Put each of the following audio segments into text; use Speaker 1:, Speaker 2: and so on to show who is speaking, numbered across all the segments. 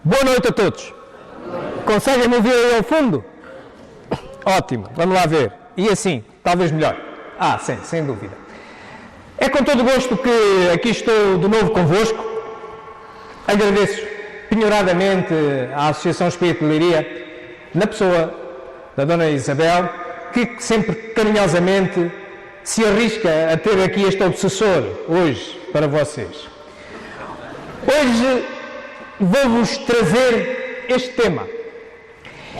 Speaker 1: Boa noite a todos. Conseguem me ouvir aí ao fundo? Ótimo, vamos lá ver. E assim, talvez melhor. Sim, sem dúvida. É com todo o gosto que aqui estou de novo convosco. Agradeço penhoradamente à Associação Espírito de Leiria, na pessoa da Dona Isabel, que sempre carinhosamente se arrisca a ter aqui este obsessor hoje para vocês. Hoje vou-vos trazer este tema.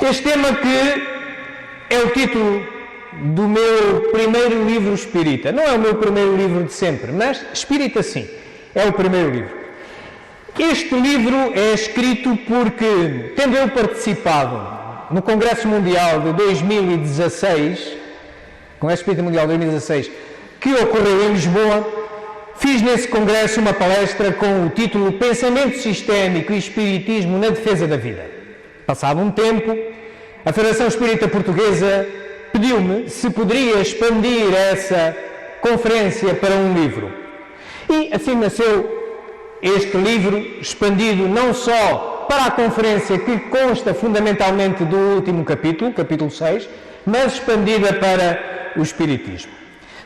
Speaker 1: Este tema que é o título do meu primeiro livro espírita. Não é o meu primeiro livro de sempre, mas espírita sim, é o primeiro livro. Este livro é escrito porque, tendo eu participado no Congresso Mundial de 2016, Congresso Espírita Mundial de 2016, que ocorreu em Lisboa, fiz nesse congresso uma palestra com o título Pensamento Sistémico e Espiritismo na Defesa da Vida. Passado um tempo, a Federação Espírita Portuguesa pediu-me se poderia expandir essa conferência para um livro. E assim nasceu este livro, expandido não só para a conferência que consta fundamentalmente do último capítulo, capítulo 6, mas expandida para o Espiritismo.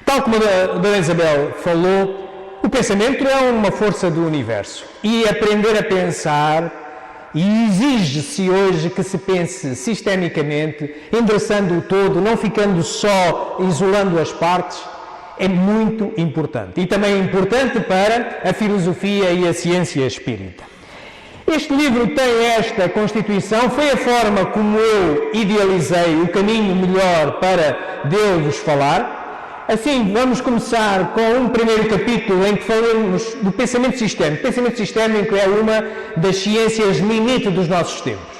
Speaker 1: Tal como a Dona Isabel falou, o pensamento é uma força do universo e aprender a pensar, e exige-se hoje que se pense sistemicamente, endereçando o todo, não ficando só isolando as partes, é muito importante. E também é importante para a filosofia e a ciência espírita. Este livro tem esta constituição, foi a forma como eu idealizei o caminho melhor para Deus falar. Assim, vamos começar com um primeiro capítulo em que falamos do pensamento sistémico. O pensamento sistémico é uma das ciências limite dos nossos tempos.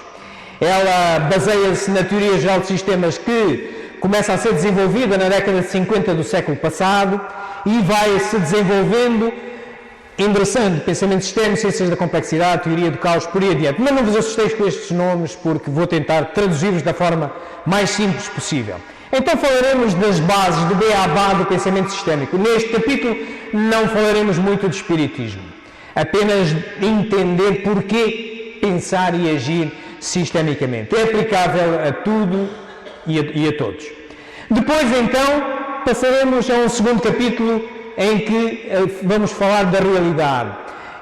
Speaker 1: Ela baseia-se na teoria geral de sistemas que começa a ser desenvolvida na década de 50 do século passado e vai se desenvolvendo, endereçando pensamento sistémico, ciências da complexidade, teoria do caos, por aí adiante. Mas não vos assusteis com estes nomes, porque vou tentar traduzi-los da forma mais simples possível. Então falaremos das bases do beabá do pensamento sistémico. Neste capítulo não falaremos muito de espiritismo, apenas entender porquê pensar e agir sistemicamente. É aplicável a tudo e a todos. Depois então passaremos a um segundo capítulo em que vamos falar da realidade.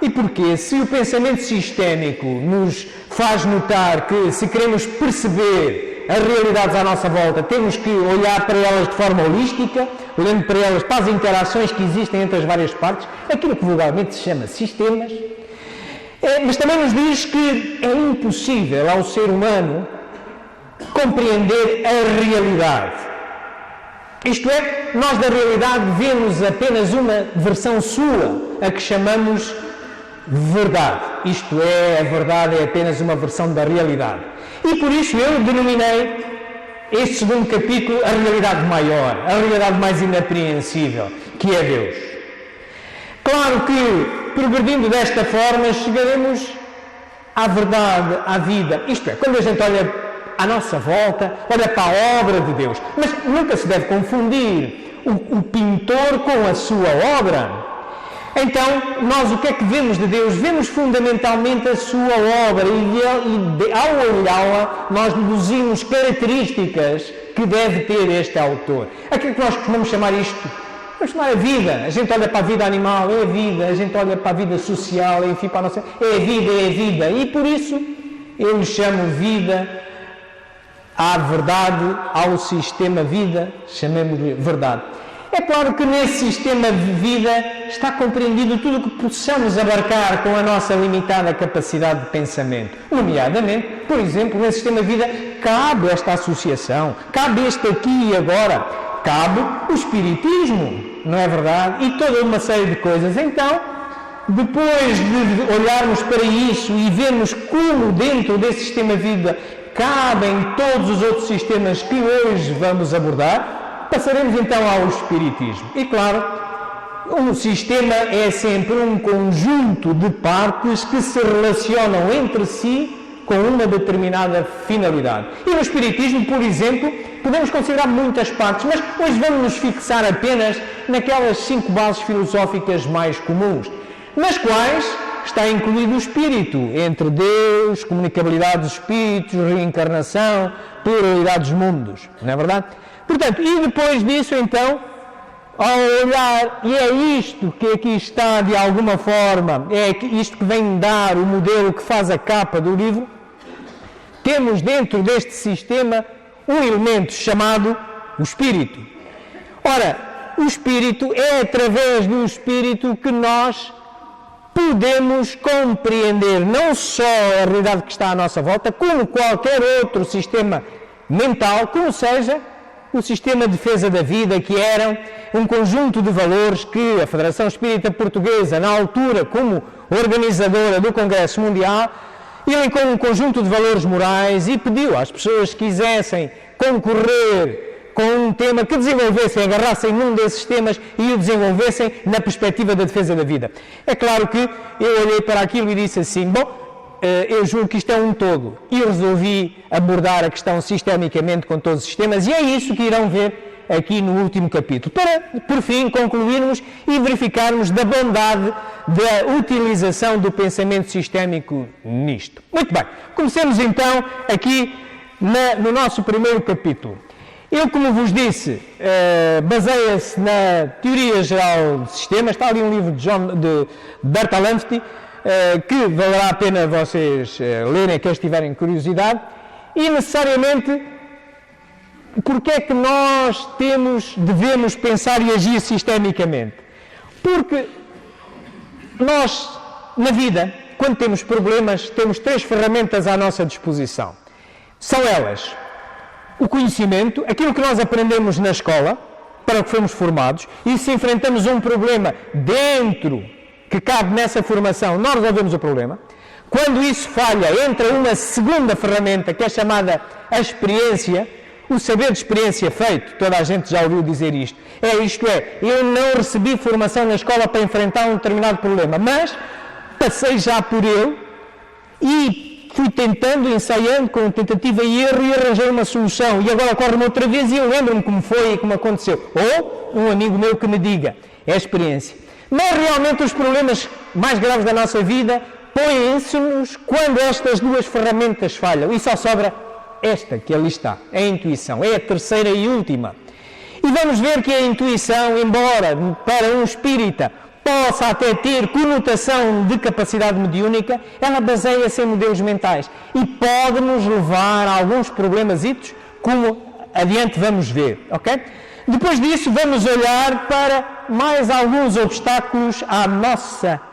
Speaker 1: E porquê? Se o pensamento sistémico nos faz notar que, se queremos perceber as realidades à nossa volta, temos que olhar para elas de forma holística, olhando para elas, para as interações que existem entre as várias partes, aquilo que vulgarmente se chama sistemas, mas também nos diz que é impossível ao ser humano compreender a realidade. Isto é, nós da realidade vemos apenas uma versão sua, a que chamamos verdade. Isto é, a verdade é apenas uma versão da realidade. E por isso eu denominei este segundo capítulo a realidade maior, a realidade mais inapreensível, que é Deus. Claro que, progredindo desta forma, chegaremos à verdade, à vida. Isto é, quando a gente olha à nossa volta, olha para a obra de Deus. Mas nunca se deve confundir o pintor com a sua obra. Então, nós o que é que vemos de Deus? Vemos fundamentalmente a sua obra e ao olhá-la, nós deduzimos características que deve ter este autor. Aquilo que nós costumamos chamar isto, vamos chamar a vida. A gente olha para a vida animal, é a vida. A gente olha para a vida social, enfim, para a nossa... É a vida, é a vida. E por isso, eu lhe chamo vida à verdade, ao sistema vida, chamemos-lhe verdade. É claro que nesse sistema de vida está compreendido tudo o que possamos abarcar com a nossa limitada capacidade de pensamento. Nomeadamente, por exemplo, nesse sistema de vida cabe esta associação, cabe este aqui e agora, cabe o espiritismo, não é verdade? E toda uma série de coisas. Então, depois de olharmos para isso e vermos como dentro desse sistema de vida cabem todos os outros sistemas que hoje vamos abordar, passaremos então ao espiritismo. E claro, um sistema é sempre um conjunto de partes que se relacionam entre si com uma determinada finalidade. E no espiritismo, por exemplo, podemos considerar muitas partes, mas hoje vamos nos fixar apenas naquelas 5 bases filosóficas mais comuns, nas quais está incluído o espírito, entre Deus, comunicabilidade dos espíritos, reencarnação, pluralidade dos mundos, não é verdade? Portanto, e depois disso, então, ao olhar, e é isto que aqui está de alguma forma, é isto que vem dar o modelo que faz a capa do livro, temos dentro deste sistema um elemento chamado o espírito. Ora, o espírito é através do espírito que nós podemos compreender não só a realidade que está à nossa volta, como qualquer outro sistema mental, como seja o sistema de defesa da vida, que era um conjunto de valores que a Federação Espírita Portuguesa, na altura, como organizadora do Congresso Mundial, elencou um conjunto de valores morais e pediu às pessoas que quisessem concorrer com um tema que desenvolvessem, agarrassem num desses temas e o desenvolvessem na perspectiva da defesa da vida. É claro que eu olhei para aquilo e disse assim, bom, eu julgo que isto é um todo, e resolvi abordar a questão sistemicamente com todos os sistemas, e é isso que irão ver aqui no último capítulo, para, por fim, concluirmos e verificarmos da bondade da utilização do pensamento sistémico nisto. Muito bem, comecemos então aqui no nosso primeiro capítulo. Eu, como vos disse, baseia-se na Teoria Geral de Sistemas. Está ali um livro de Bertalanffy, que valerá a pena vocês lerem, aqueles que tiverem curiosidade. E, necessariamente, porque é que nós devemos pensar e agir sistemicamente? Porque nós, na vida, quando temos problemas, temos 3 ferramentas à nossa disposição. São elas: o conhecimento, aquilo que nós aprendemos na escola, para o que fomos formados, e se enfrentamos um problema dentro, que cabe nessa formação, nós resolvemos o problema. Quando isso falha, entra uma segunda ferramenta, que é chamada a experiência, o saber de experiência feito. Toda a gente já ouviu dizer isto. Isto é, eu não recebi formação na escola para enfrentar um determinado problema, mas passei já por ele e fui tentando, ensaiando, com tentativa e erro, e arranjei uma solução. E agora ocorre-me outra vez e eu lembro-me como foi e como aconteceu. Ou um amigo meu que me diga. É a experiência. Mas realmente os problemas mais graves da nossa vida põem-se-nos quando estas 2 ferramentas falham. E só sobra esta que ali está, a intuição. É a terceira e última. E vamos ver que a intuição, embora para um espírita possa até ter conotação de capacidade mediúnica, ela baseia-se em modelos mentais e pode nos levar a alguns problemazitos, como adiante vamos ver, ok? Depois disso vamos olhar para mais alguns obstáculos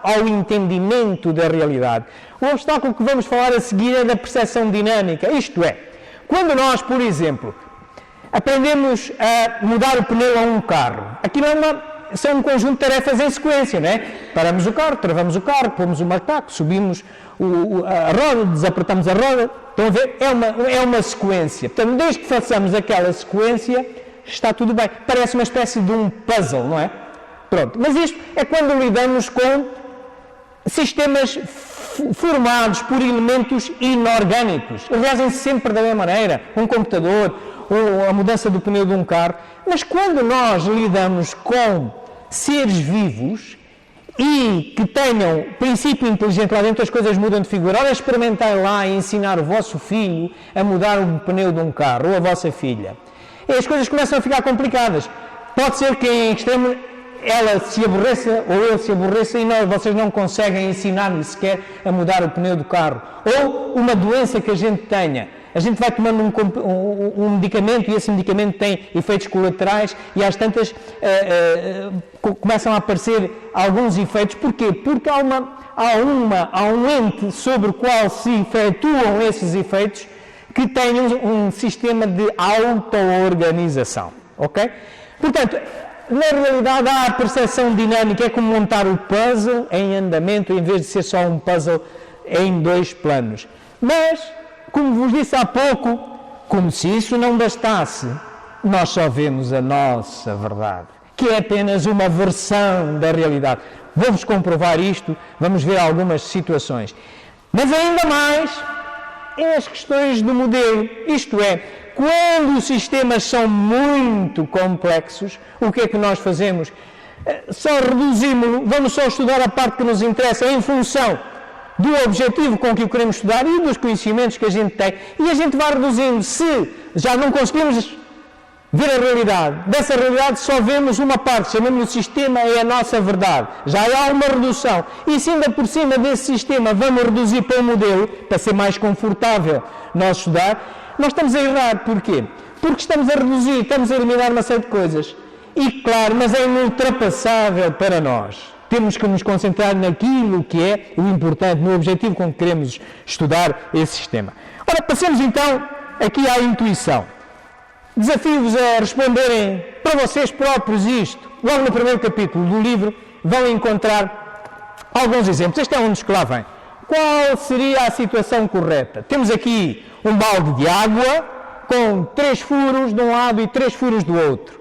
Speaker 1: ao entendimento da realidade. O obstáculo que vamos falar a seguir é da percepção dinâmica, isto é, quando nós, por exemplo, aprendemos a mudar o pneu a um carro, aquilo são um conjunto de tarefas em sequência, não é? Paramos o carro, travamos o carro, pomos o marcaco, subimos a roda, desapertamos a roda. Estão a ver? É uma sequência. Portanto, desde que façamos aquela sequência, está tudo bem. Parece uma espécie de um puzzle, não é? Pronto. Mas isto é quando lidamos com sistemas formados por elementos inorgânicos. Reagem sempre da mesma maneira. Um computador, ou a mudança do pneu de um carro. Mas quando nós lidamos com seres vivos e que tenham princípio inteligente lá dentro, as coisas mudam de figura. Ora, experimentai lá e ensinar o vosso filho a mudar o pneu de um carro, ou a vossa filha. E as coisas começam a ficar complicadas. Pode ser que em extremo ela se aborreça ou ele se aborreça e vocês não conseguem ensinar-lhe sequer a mudar o pneu do carro. Ou uma doença que a gente tenha. A gente vai tomando um medicamento e esse medicamento tem efeitos colaterais e às tantas começam a aparecer alguns efeitos. Porquê? Porque há um ente sobre o qual se efetuam esses efeitos que tem um sistema de auto-organização. Ok? Portanto, na realidade há a percepção dinâmica, é como montar o puzzle em andamento em vez de ser só um puzzle em 2 planos. Mas, como vos disse há pouco, como se isso não bastasse, nós só vemos a nossa verdade, que é apenas uma versão da realidade. Vou-vos comprovar isto, vamos ver algumas situações. Mas ainda mais, é as questões do modelo, isto é, quando os sistemas são muito complexos, o que é que nós fazemos? só reduzimos-lo, vamos só estudar a parte que nos interessa em função do objetivo com que o queremos estudar e dos conhecimentos que a gente tem, e a gente vai reduzindo. Se já não conseguimos ver a realidade, dessa realidade só vemos uma parte, chamamos-lhe o sistema, é a nossa verdade. Já há uma redução. E se ainda por cima desse sistema vamos reduzir para um modelo, para ser mais confortável nós estudar, nós estamos a errar. Porquê? Porque estamos a reduzir, estamos a eliminar uma série de coisas. E claro, mas é inultrapassável para nós. Temos que nos concentrar naquilo que é o importante, no objetivo com que queremos estudar esse sistema. Ora, passemos então aqui à intuição. Desafio-vos a responderem para vocês próprios isto. Logo no primeiro capítulo do livro vão encontrar alguns exemplos. Este é um dos que lá vem. Qual seria a situação correta? Temos aqui um balde de água com 3 furos de um lado e 3 furos do outro.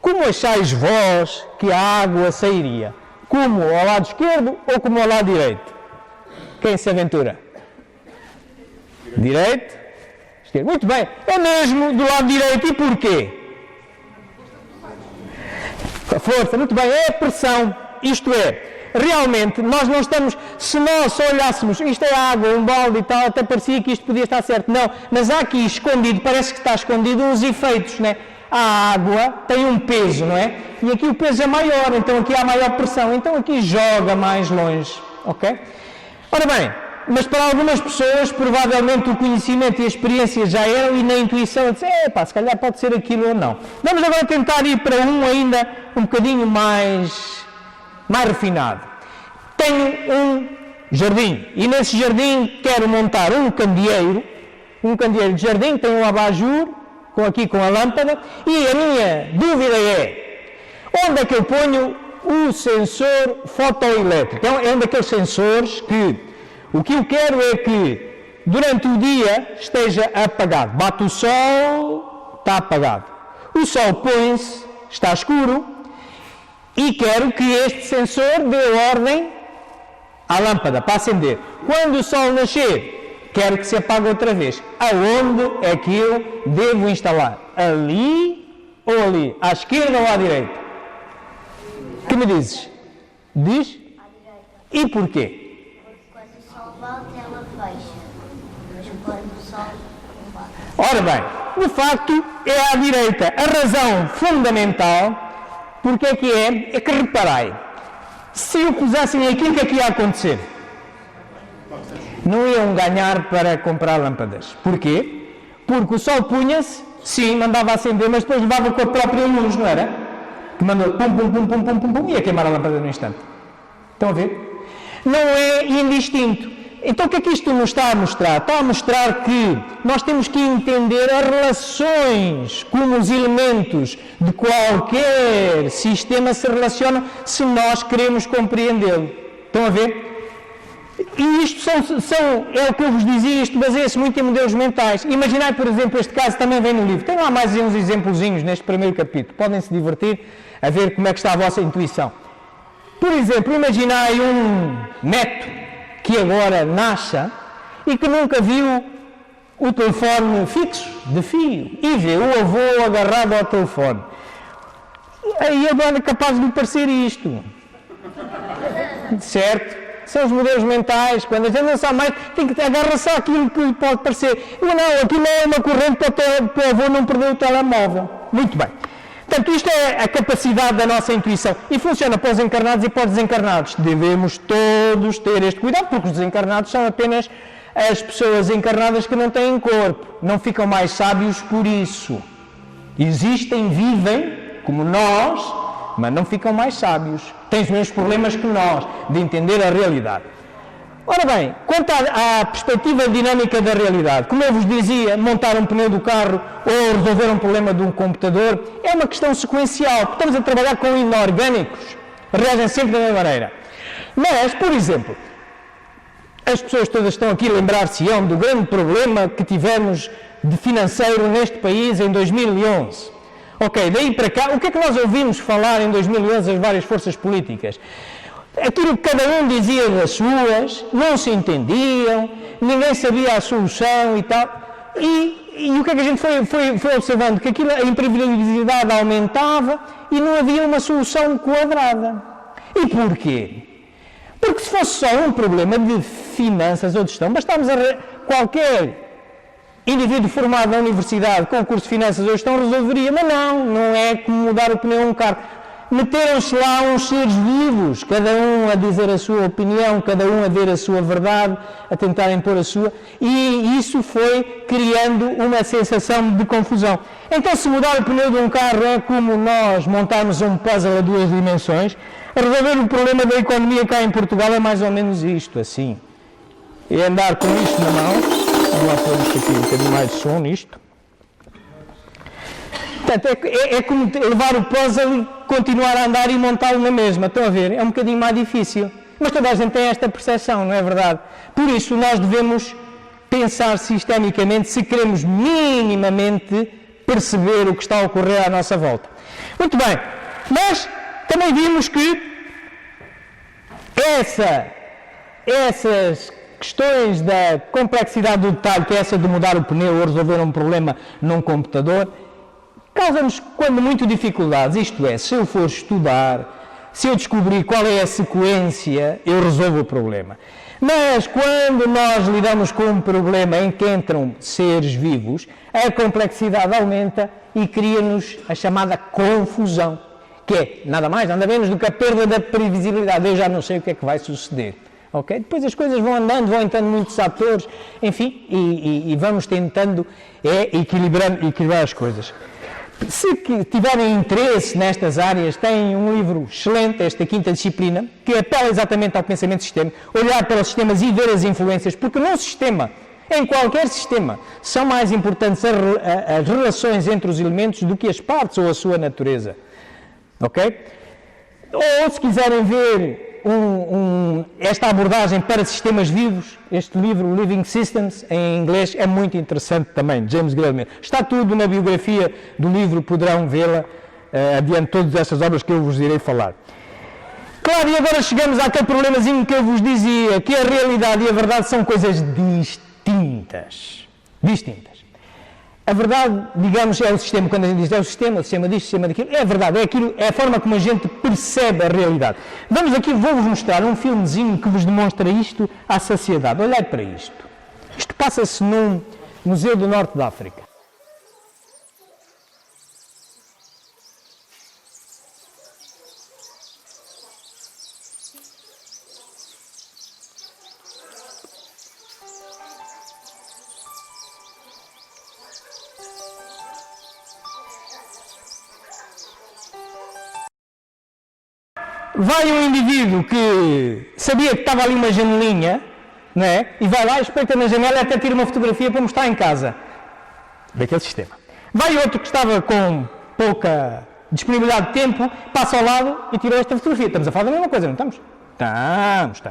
Speaker 1: Como achais vós que a água sairia? Como ao lado esquerdo ou como ao lado direito? Quem se aventura? Direito? Esquerdo. Muito bem. É mesmo do lado direito. E porquê? A força. Muito bem. É a pressão. Isto é, realmente, nós não estamos... Se nós só olhássemos, isto é água, um balde e tal, até parecia que isto podia estar certo. Não. Mas há aqui escondido, parece que está escondido os efeitos, não é? A água tem um peso, não é? E aqui o peso é maior, então aqui há maior pressão, então aqui joga mais longe, ok? Ora bem, mas para algumas pessoas provavelmente o conhecimento e a experiência já eram e na intuição dizem, se calhar pode ser aquilo ou não. Vamos agora tentar ir para um ainda um bocadinho mais refinado. Tenho um jardim e nesse jardim quero montar um candeeiro de jardim, tem um abajur, com a lâmpada, e a minha dúvida é, onde é que eu ponho o sensor fotoelétrico? É um daqueles sensores que, o que eu quero é que, durante o dia, esteja apagado. Bate o sol, está apagado. O sol põe-se, está escuro, e quero que este sensor dê ordem à lâmpada para acender. Quando o sol nascer, quero que se apague outra vez. Aonde é que eu devo instalar? Ali ou ali? À esquerda ou à direita? O que me dizes? Diz? À direita. E porquê?
Speaker 2: Porque quando o sol bate, ela fecha. Mas quando o sol não bate...
Speaker 1: Ora bem, de facto é à direita. A razão fundamental, porque é que reparai, se o pusessem aqui, o que é que ia acontecer? Não iam ganhar para comprar lâmpadas. Porquê? Porque o sol punha-se, sim, mandava acender, mas depois levava com a própria luz, não era? Que mandou pum, pum, pum, pum, pum, pum, pum, e ia queimar a lâmpada no instante. Estão a ver? Não é indistinto. Então o que é que isto nos está a mostrar? Está a mostrar que nós temos que entender as relações, como os elementos de qualquer sistema se relacionam, se nós queremos compreendê-lo. Estão a ver? E isto é o que eu vos dizia, isto baseia-se muito em modelos mentais. Imaginai, por exemplo, este caso também vem no livro. Tem lá mais uns exemplozinhos neste primeiro capítulo. Podem se divertir a ver como é que está a vossa intuição. Por exemplo, imaginai um neto que agora nasça e que nunca viu o telefone fixo, de fio, e vê o avô agarrado ao telefone. Aí agora é capaz de lhe parecer isto. Certo? São os modelos mentais, quando a gente não sabe mais, tem que agarrar só aquilo que lhe pode parecer. Não, aqui não é uma corrente para o avô não perder o telemóvel. Muito bem. Portanto, isto é a capacidade da nossa intuição. E funciona para os encarnados e para os desencarnados. Devemos todos ter este cuidado, porque os desencarnados são apenas as pessoas encarnadas que não têm corpo. Não ficam mais sábios por isso. Existem, vivem, como nós, mas não ficam mais sábios. Têm os mesmos problemas que nós, de entender a realidade. Ora bem, quanto à perspectiva dinâmica da realidade, como eu vos dizia, montar um pneu do carro ou resolver um problema de um computador é uma questão sequencial. Estamos a trabalhar com inorgânicos, reagem sempre da mesma maneira. Mas, por exemplo, as pessoas todas estão aqui a lembrar-se-ão do grande problema que tivemos de financeiro neste país em 2011. Ok, daí para cá, o que é que nós ouvimos falar em 2011 as várias forças políticas? Aquilo que cada um dizia das suas, não se entendiam, ninguém sabia a solução e tal. E o que é que a gente foi observando? Que aquilo, a imprevisibilidade aumentava e não havia uma solução quadrada. E porquê? Porque se fosse só um problema de finanças ou de gestão, bastávamos qualquer indivíduo formado na universidade com curso de finanças ou gestão resolveria, mas não é como mudar o pneu a um carro. Meteram-se lá uns seres vivos, cada um a dizer a sua opinião, cada um a ver a sua verdade, a tentar impor a sua, e isso foi criando uma sensação de confusão. Então, se mudar o pneu de um carro é como nós montarmos um puzzle a 2 dimensões, resolver o problema da economia cá em Portugal é mais ou menos isto, assim. É andar com isto na mão, vamos lá pôr isto aqui um bocadinho mais de som nisto. Portanto, é como levar o puzzle e continuar a andar e montá-lo na mesma. Estão a ver? É um bocadinho mais difícil. Mas toda a gente tem esta percepção, não é verdade? Por isso, nós devemos pensar sistemicamente se queremos minimamente perceber o que está a ocorrer à nossa volta. Muito bem. Mas também vimos que essas questões da complexidade do detalhe, que é essa de mudar o pneu ou resolver um problema num computador, causa-nos, quando muito, dificuldades. Isto é, se eu for estudar, se eu descobrir qual é a sequência, eu resolvo o problema. Mas quando nós lidamos com um problema em que entram seres vivos, a complexidade aumenta e cria-nos a chamada confusão, que é nada mais, nada menos do que a perda da previsibilidade. Eu já não sei o que é que vai suceder. Okay? Depois as coisas vão andando, vão entrando muitos atores, enfim, e vamos tentando equilibrar as coisas. Se tiverem interesse nestas áreas, tem um livro excelente, esta quinta disciplina, que apela exatamente ao pensamento sistémico, olhar para os sistemas e ver as influências, porque num sistema, em qualquer sistema, são mais importantes as relações entre os elementos do que as partes ou a sua natureza. Ok? Ou, se quiserem ver esta abordagem para sistemas vivos, este livro, Living Systems, em inglês, é muito interessante também, James Gilman. Está tudo na biografia do livro, poderão vê-la adiante de todas estas obras que eu vos irei falar. Claro, e agora chegamos àquele problemazinho que eu vos dizia, que a realidade e a verdade são coisas distintas. A verdade, digamos, é o sistema, quando a gente diz é o sistema disto, o sistema daquilo, é a verdade, é a forma como a gente percebe a realidade. Vou-vos mostrar um filmezinho que vos demonstra isto à saciedade. Olhai para isto. Isto passa-se num museu do Norte da África. Vai um indivíduo que sabia que estava ali uma janelinha, não é? E vai lá, espreita na janela e até tira uma fotografia para mostrar em casa. Daquele sistema. Vai outro que estava com pouca disponibilidade de tempo, passa ao lado e tirou esta fotografia. Estamos a falar da mesma coisa, não estamos? Estamos.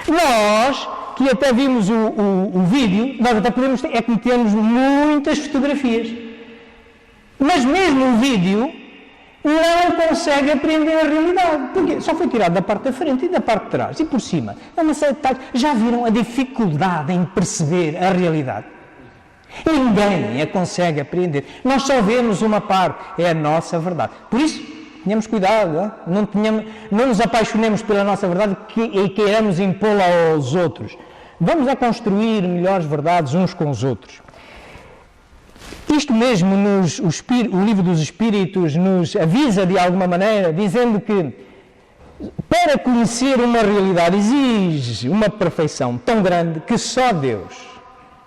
Speaker 1: Nós, que até vimos o vídeo, nós até podemos é que temos muitas fotografias. Mas mesmo o vídeo não consegue apreender a realidade. Porquê? Só foi tirado da parte da frente e da parte de trás. E por cima. É uma série de detalhes. Já viram a dificuldade em perceber a realidade? Ninguém a consegue apreender. Nós só vemos uma parte. É a nossa verdade. Por isso, tenhamos cuidado. Não nos apaixonemos pela nossa verdade e queiramos impô-la aos outros. Vamos a construir melhores verdades uns com os outros. Isto mesmo, o Livro dos Espíritos nos avisa de alguma maneira, dizendo que para conhecer uma realidade exige uma perfeição tão grande que só Deus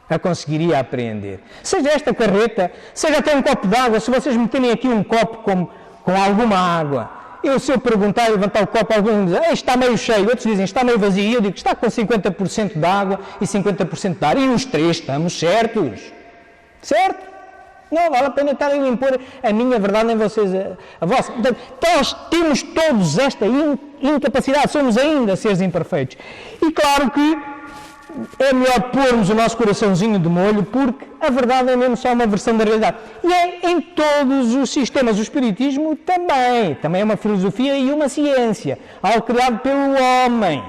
Speaker 1: a conseguiria apreender. Seja esta carreta, seja até um copo de água, se vocês meterem aqui um copo com alguma água, se eu perguntar e levantar o copo, alguns dizem, está meio cheio, outros dizem, está meio vazio, e eu digo, está com 50% de água e 50% de ar, e os três estamos certos. Certo? Não vale a pena estarem a impor a minha verdade nem vocês a vossa. Portanto, nós temos todos esta incapacidade, somos ainda seres imperfeitos. E claro que é melhor pormos o nosso coraçãozinho de molho, porque a verdade é mesmo só uma versão da realidade. E é em todos os sistemas. O Espiritismo também é uma filosofia e uma ciência, algo criado pelo homem.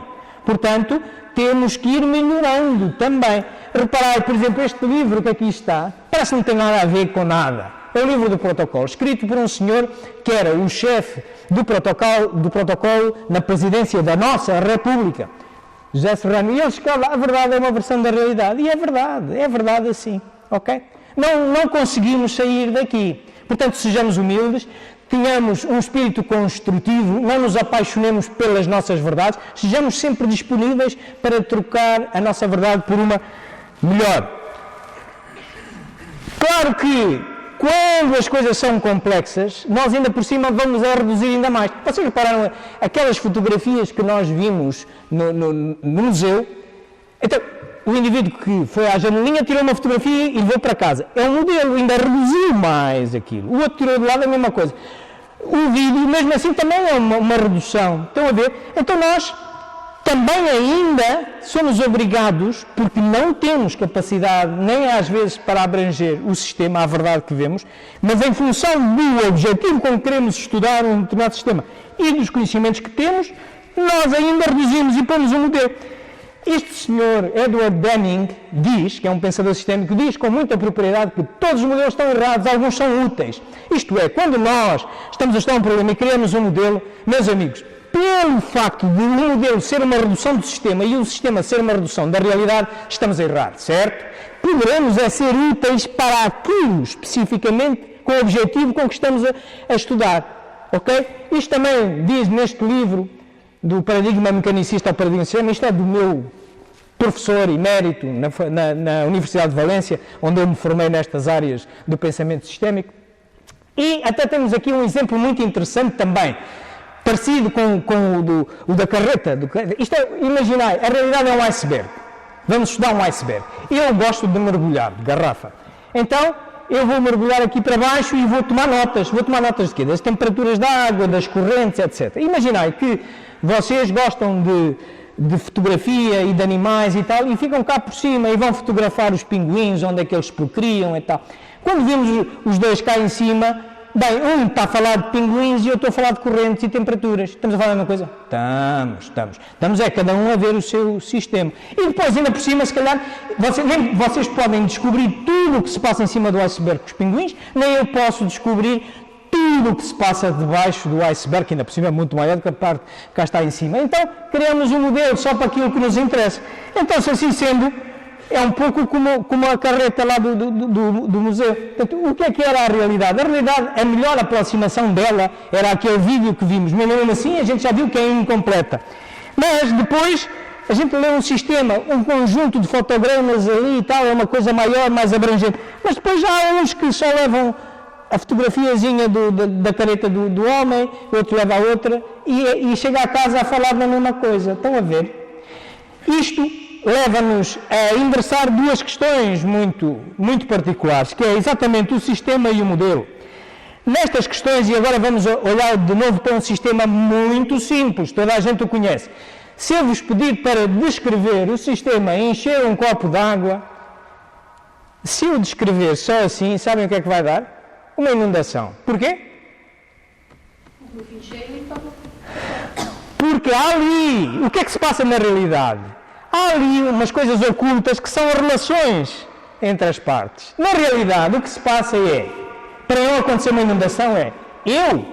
Speaker 1: Portanto, temos que ir melhorando também. Reparai, por exemplo, este livro que aqui está, parece que não tem nada a ver com nada. É o livro do protocolo, escrito por um senhor que era o chefe do protocolo na presidência da nossa República, José Serrano. E ele escreve, a verdade é uma versão da realidade. E é verdade assim, ok? Não conseguimos sair daqui. Portanto, sejamos humildes, tenhamos um espírito construtivo, não nos apaixonemos pelas nossas verdades, sejamos sempre disponíveis para trocar a nossa verdade por uma melhor. Claro que, quando as coisas são complexas, nós ainda por cima vamos a reduzir ainda mais. Vocês repararam aquelas fotografias que nós vimos no museu? Então, o indivíduo que foi à janelinha tirou uma fotografia e levou para casa. É um modelo, ainda reduziu mais aquilo. O outro tirou do lado a mesma coisa. O vídeo, mesmo assim, também é uma redução. Estão a ver? Então nós também ainda somos obrigados, porque não temos capacidade, nem às vezes para abranger o sistema, a verdade que vemos, mas em função do objetivo com que queremos estudar um determinado sistema e dos conhecimentos que temos, nós ainda reduzimos e pomos um modelo. Este senhor, Edward Deming, diz, que é um pensador sistémico, diz com muita propriedade que todos os modelos estão errados, alguns são úteis. Isto é, quando nós estamos a estudar um problema e criamos um modelo, meus amigos, pelo facto de um modelo ser uma redução do sistema e o sistema ser uma redução da realidade, estamos a errar, certo? Poderemos ser úteis para aquilo especificamente, com o objetivo com que estamos a estudar, ok? Isto também diz neste livro, do paradigma mecanicista ao paradigma sistema, isto é do meu professor emérito na Universidade de Valência, onde eu me formei nestas áreas do pensamento sistémico. E até temos aqui um exemplo muito interessante também, parecido com o da carreta. Isto é, imaginai, a realidade é um iceberg. Vamos estudar um iceberg. Eu gosto de mergulhar, de garrafa. Então, eu vou mergulhar aqui para baixo e vou tomar notas. Vou tomar notas de quê? Das temperaturas da água, das correntes, etc. Imaginai que vocês gostam de fotografia e de animais e tal, e ficam cá por cima e vão fotografar os pinguins, onde é que eles procriam e tal. Quando vimos os dois cá em cima, bem, um está a falar de pinguins e eu estou a falar de correntes e temperaturas. Estamos a falar da mesma coisa? Estamos cada um a ver o seu sistema. E depois, ainda por cima, se calhar, vocês podem descobrir tudo o que se passa em cima do iceberg com os pinguins, nem eu posso descobrir tudo o que se passa debaixo do iceberg, que ainda por cima é muito maior do que a parte que cá está em cima. Então, criamos um modelo só para aquilo que nos interessa. Então, se assim sendo, é um pouco como a carreta lá do museu. Portanto, o que era a realidade? A realidade, a melhor aproximação dela era aquele vídeo que vimos, mas mesmo assim a gente já viu que é incompleta. Mas depois a gente lê um sistema, um conjunto de fotogramas ali e tal, é uma coisa maior, mais abrangente. Mas depois já há uns que só levam a fotografiazinha da careta do homem, o outro leva a outra, e chega a casa a falar da mesma coisa. Estão a ver? Isto leva-nos a endereçar duas questões muito particulares, que é exatamente o sistema e o modelo. Nestas questões, e agora vamos olhar de novo para um sistema muito simples, toda a gente o conhece. Se eu vos pedir para descrever o sistema e encher um copo de água, se eu descrever só assim, sabem o que é que vai dar? Uma inundação. Porquê? Porque há ali, o que é que se passa na realidade? Há ali umas coisas ocultas que são as relações entre as partes. Na realidade, o que se passa para não acontecer uma inundação eu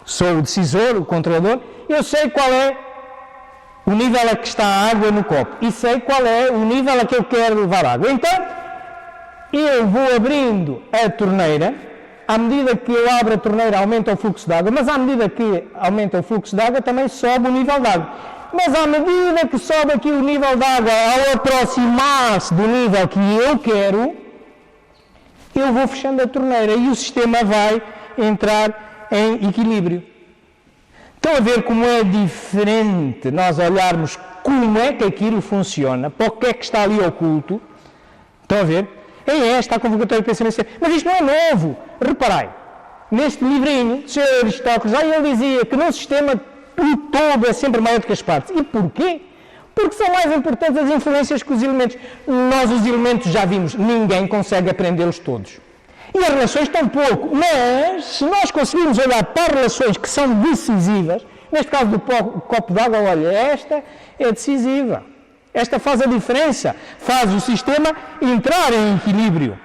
Speaker 1: sou o decisor, o controlador, eu sei qual é o nível a que está a água no copo e sei qual é o nível a que eu quero levar água. Então, eu vou abrindo a torneira, à medida que eu abro a torneira aumenta o fluxo de água, mas à medida que aumenta o fluxo de água também sobe o nível de água. Mas à medida que sobe aqui o nível de água, ao aproximar-se do nível que eu quero, eu vou fechando a torneira e o sistema vai entrar em equilíbrio. Estão a ver como é diferente nós olharmos como é que aquilo funciona, para o que é que está ali oculto. Estão a ver? É esta a convocatória de pensamento. Mas isto não é novo. Reparai, neste livrinho, o Sr. Aristóteles, já ele dizia que no sistema o todo é sempre maior do que as partes. E porquê? Porque são mais importantes as influências que os elementos. Nós os elementos já vimos, ninguém consegue aprendê-los todos. E as relações tampouco. Mas, se nós conseguirmos olhar para as relações que são decisivas, neste caso do copo d'água, olha, esta é decisiva. Esta faz a diferença, faz o sistema entrar em equilíbrio.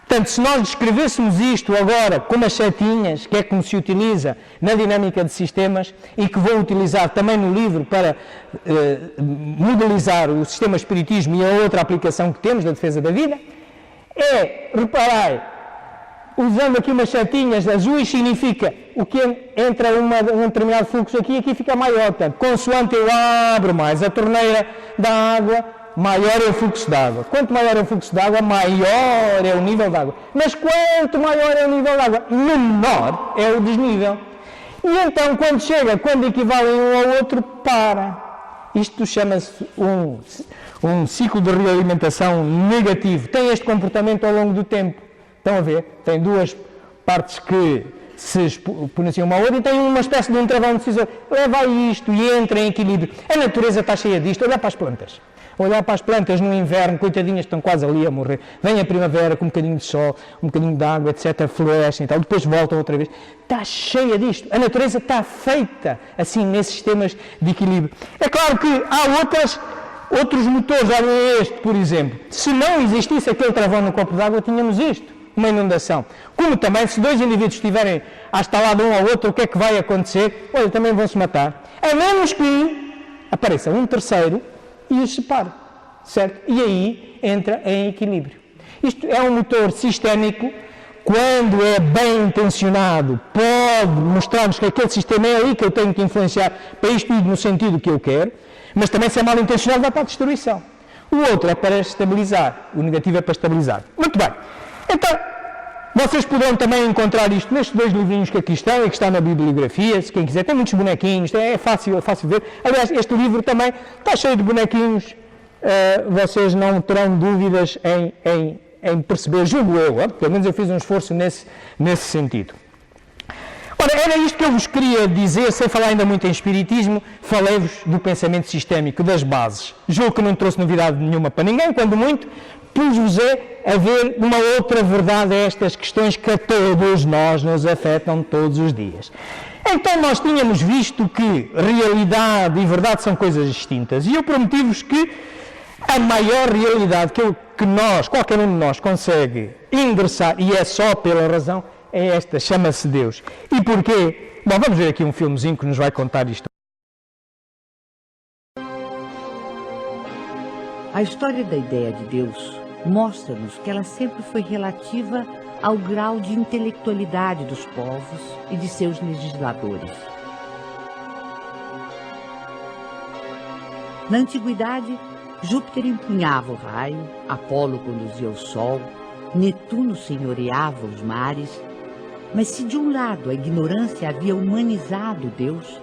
Speaker 1: Portanto, se nós descrevêssemos isto agora com as setinhas, que é como se utiliza na dinâmica de sistemas e que vou utilizar também no livro para modelizar o sistema espiritismo e a outra aplicação que temos da defesa da vida, reparei, usando aqui umas setinhas azuis, significa o que entra um determinado fluxo aqui, aqui fica maior. Portanto, consoante eu abro mais a torneira da água, maior é o fluxo de água. Quanto maior é o fluxo de água, maior é o nível de água. Mas quanto maior é o nível de água, menor é o desnível. E então, quando equivalem um ao outro, para. Isto chama-se um ciclo de realimentação negativo. Tem este comportamento ao longo do tempo. Estão a ver? Tem duas partes que se exponenciam uma à outra e tem uma espécie de um travão decisor. Leva a isto e entra em equilíbrio. A natureza está cheia disto. Olha para as plantas. Olhar para as plantas no inverno, coitadinhas, estão quase ali a morrer. Vem a primavera com um bocadinho de sol, um bocadinho de água, etc., florescem e tal, depois voltam outra vez. Está cheia disto. A natureza está feita assim, nesses sistemas de equilíbrio. É claro que há outros motores, olhem este, por exemplo. Se não existisse aquele travão no copo d'água, tínhamos isto, uma inundação. Como também, se dois indivíduos estiverem a estalar de um ao outro, o que é que vai acontecer? Olha, também vão se matar. A menos que apareça um terceiro e os separe, certo? E aí entra em equilíbrio. Isto é um motor sistémico, quando é bem intencionado, pode mostrar-nos que aquele sistema é aí que eu tenho que influenciar para isto ir no sentido que eu quero, mas também se é mal intencionado vai para a destruição. O outro é para estabilizar, o negativo é para estabilizar. Muito bem. Então, vocês poderão também encontrar isto nestes dois livrinhos que aqui estão e que está na bibliografia, se quem quiser. Tem muitos bonequinhos, é fácil ver. Aliás, este livro também está cheio de bonequinhos. Vocês não terão dúvidas em perceber, julgo eu. Pelo menos eu fiz um esforço nesse sentido. Ora, era isto que eu vos queria dizer, sem falar ainda muito em espiritismo, falei-vos do pensamento sistémico, das bases. Julgo que não trouxe novidade nenhuma para ninguém, quando muito, pus-vos a ver uma outra verdade a estas questões que a todos nós nos afetam todos os dias. Então nós tínhamos visto que realidade e verdade são coisas distintas, e eu prometi-vos que a maior realidade que nós, qualquer um de nós, consegue ingressar, e é só pela razão, é esta, chama-se Deus. E porquê? Bom, vamos ver aqui um filmezinho que nos vai contar isto.
Speaker 3: A história da ideia de Deus mostra-nos que ela sempre foi relativa ao grau de intelectualidade dos povos e de seus legisladores. Na antiguidade, Júpiter empunhava o raio, Apolo conduzia o sol, Netuno senhoreava os mares, mas se de um lado a ignorância havia humanizado Deus,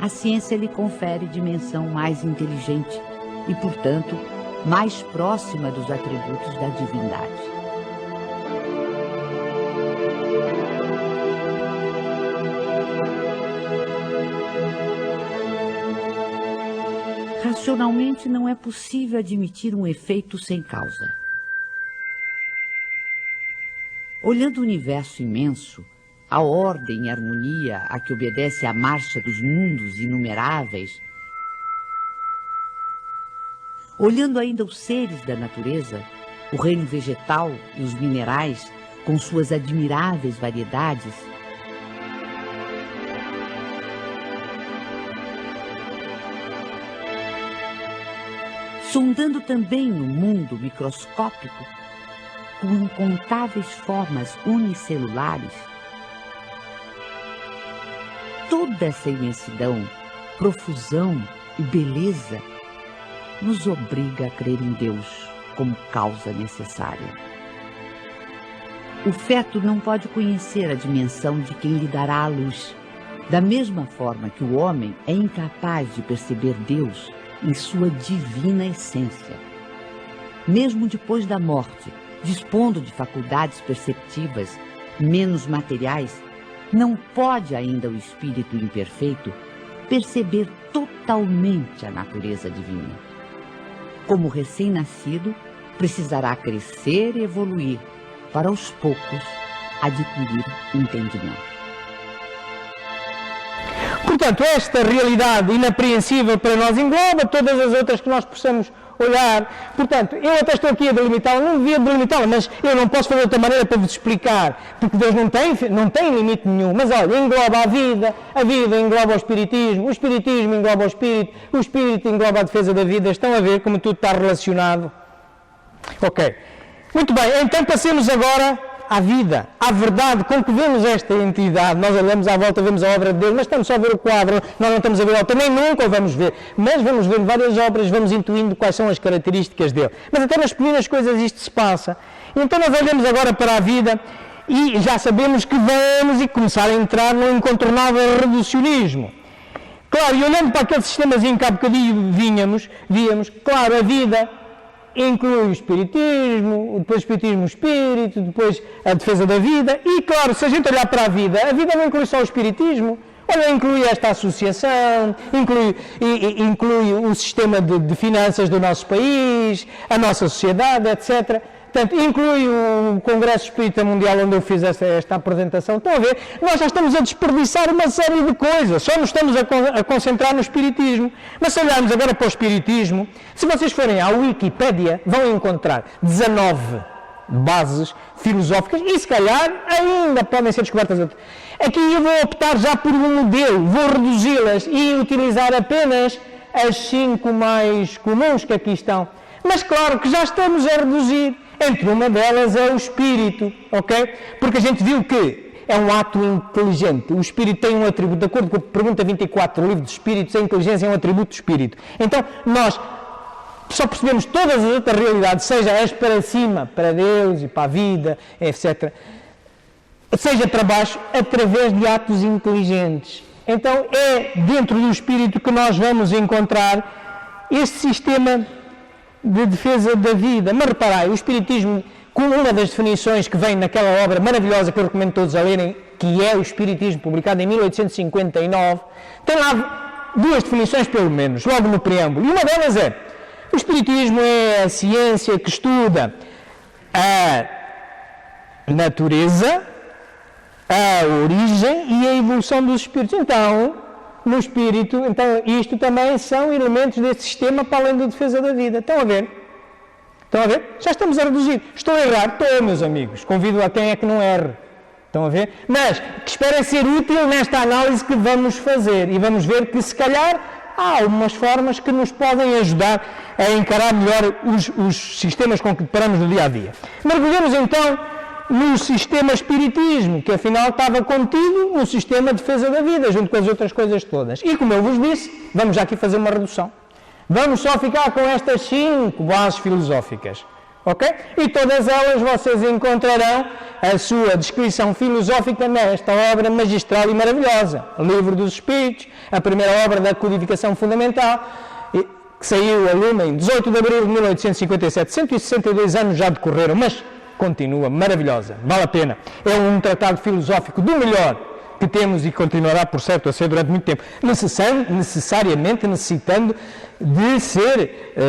Speaker 3: a ciência lhe confere dimensão mais inteligente e, portanto, mais próxima dos atributos da divindade. Racionalmente não é possível admitir um efeito sem causa. Olhando o universo imenso, a ordem e harmonia a que obedece a marcha dos mundos inumeráveis, olhando ainda os seres da natureza, o reino vegetal e os minerais, com suas admiráveis variedades, sondando também o mundo microscópico, com incontáveis formas unicelulares, toda essa imensidão, profusão e beleza nos obriga a crer em Deus como causa necessária. O feto não pode conhecer a dimensão de quem lhe dará a luz, da mesma forma que o homem é incapaz de perceber Deus em sua divina essência. Mesmo depois da morte, dispondo de faculdades perceptivas menos materiais, não pode ainda o espírito imperfeito perceber totalmente a natureza divina. Como recém-nascido, precisará crescer e evoluir para aos poucos adquirir entendimento.
Speaker 1: Portanto, esta realidade inapreensível para nós engloba todas as outras que nós possamos olhar. Portanto, eu até estou aqui a delimitá-la, não devia delimitá-la, mas eu não posso fazer de outra maneira para vos explicar, porque Deus não tem limite nenhum. Mas olha, engloba a vida engloba o espiritismo engloba o espírito engloba a defesa da vida. Estão a ver como tudo está relacionado? Ok. Muito bem, então passemos agora à vida, à verdade com que vemos esta entidade. Nós olhamos à volta, vemos a obra de Deus, mas estamos só a ver o quadro, nós não estamos a ver o autor, nem nunca o vamos ver, mas vamos ver várias obras, vamos intuindo quais são as características dele. Mas até nas pequenas coisas isto se passa. Então nós olhamos agora para a vida e já sabemos que vamos começar a entrar no incontornável reducionismo. Claro, e olhando para aquele sistemazinho que há bocadinho víamos, claro, a vida inclui o espiritismo, depois o espiritismo, o espírito, depois a defesa da vida e, claro, se a gente olhar para a vida não inclui só o espiritismo, olha, inclui esta associação, inclui o sistema de finanças do nosso país, a nossa sociedade, etc. Portanto, inclui o Congresso Espírita Mundial onde eu fiz esta apresentação. Estão a ver? Nós já estamos a desperdiçar uma série de coisas, só nos estamos a concentrar no espiritismo. Mas se olharmos agora para o espiritismo, se vocês forem à Wikipédia, vão encontrar 19 bases filosóficas e se calhar ainda podem ser descobertas outras. Aqui eu vou optar já por um modelo, vou reduzi-las e utilizar apenas as 5 mais comuns que aqui estão. Mas claro que já estamos a reduzir. Entre uma delas é o espírito, ok? Porque a gente viu que é um ato inteligente. O espírito tem um atributo, de acordo com a pergunta 24 do livro dos espíritos, a inteligência é um atributo do espírito. Então, nós só percebemos todas as outras realidades, seja as para cima, para Deus e para a vida, etc., seja para baixo, através de atos inteligentes. Então, é dentro do espírito que nós vamos encontrar este sistema de defesa da vida. Mas reparai, o espiritismo, com uma das definições que vem naquela obra maravilhosa que eu recomendo todos a lerem, que é o Espiritismo, publicado em 1859, tem lá 2 definições pelo menos, logo no preâmbulo. E uma delas é: o espiritismo é a ciência que estuda a natureza, a origem e a evolução dos espíritos. Então, no espírito, então isto também são elementos desse sistema para além da defesa da vida. Estão a ver? Estão a ver? Já estamos a reduzir. Estou a errar? Estou, meus amigos. Convido a quem é que não erre. Estão a ver? Mas que esperem ser útil nesta análise que vamos fazer. E vamos ver que, se calhar, há algumas formas que nos podem ajudar a encarar melhor os sistemas com que deparamos no dia a dia. Mergulhamos então no sistema espiritismo, que afinal estava contido no sistema de defesa da vida, junto com as outras coisas todas. E como eu vos disse, vamos já aqui fazer uma redução. Vamos só ficar com estas 5 bases filosóficas, ok? E todas elas vocês encontrarão a sua descrição filosófica nesta obra magistral e maravilhosa, o Livro dos Espíritos, a primeira obra da codificação fundamental, que saiu a lume em 18 de abril de 1857. 162 anos já decorreram, mas continua maravilhosa, vale a pena. É um tratado filosófico do melhor que temos e continuará, por certo, a ser durante muito tempo. Necessariamente necessitando de ser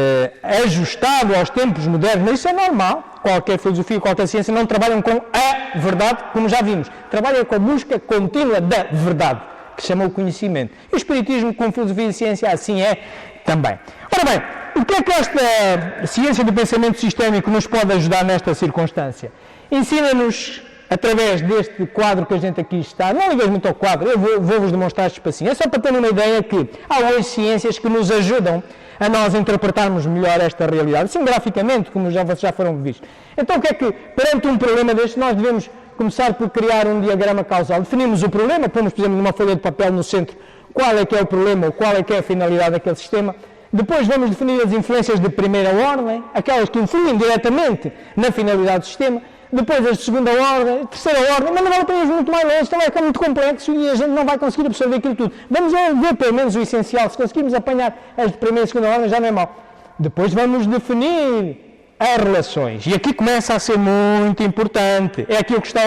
Speaker 1: ajustado aos tempos modernos, mas isso é normal. Qualquer filosofia, qualquer ciência não trabalham com a verdade, como já vimos. Trabalham com a busca contínua da verdade, que se chama o conhecimento. E o espiritismo, com filosofia e ciência, assim é também. Ora bem, o que é que esta ciência do pensamento sistémico nos pode ajudar nesta circunstância? Ensina-nos, através deste quadro que a gente aqui está, não ligues muito ao quadro, eu vou-vos demonstrar este espacinho, é só para ter uma ideia que há hoje ciências que nos ajudam a nós interpretarmos melhor esta realidade, assim graficamente, como vocês já foram vistos. Então o que é que, perante um problema deste, nós devemos começar por criar um diagrama causal. Definimos o problema, pomos, por exemplo, numa folha de papel no centro, qual é que é o problema, ou qual é que é a finalidade daquele sistema. Depois vamos definir as influências de primeira ordem, aquelas que influem diretamente na finalidade do sistema. Depois as de segunda ordem, terceira ordem, mas não vale para irmos muito mais longe, também é muito complexo e a gente não vai conseguir absorver aquilo tudo. Vamos ver pelo menos o essencial, se conseguirmos apanhar as de primeira e segunda ordem já não é mau. Depois vamos definir as relações, e aqui começa a ser muito importante, é aquilo que está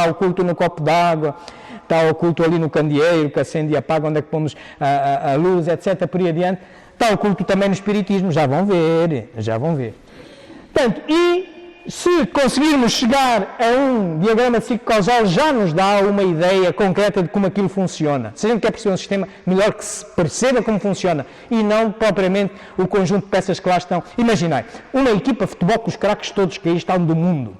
Speaker 1: oculto no copo d'água, está oculto ali no candeeiro, que acende e apaga, onde é que pomos a luz, etc, por aí adiante, está oculto também no espiritismo, já vão ver. Portanto, e se conseguirmos chegar a um diagrama de ciclo causal, já nos dá uma ideia concreta de como aquilo funciona. Se a gente quer perceber um sistema, melhor que se perceba como funciona e não propriamente o conjunto de peças que lá estão. Imaginai, uma equipa de futebol com os craques todos que aí estão do mundo.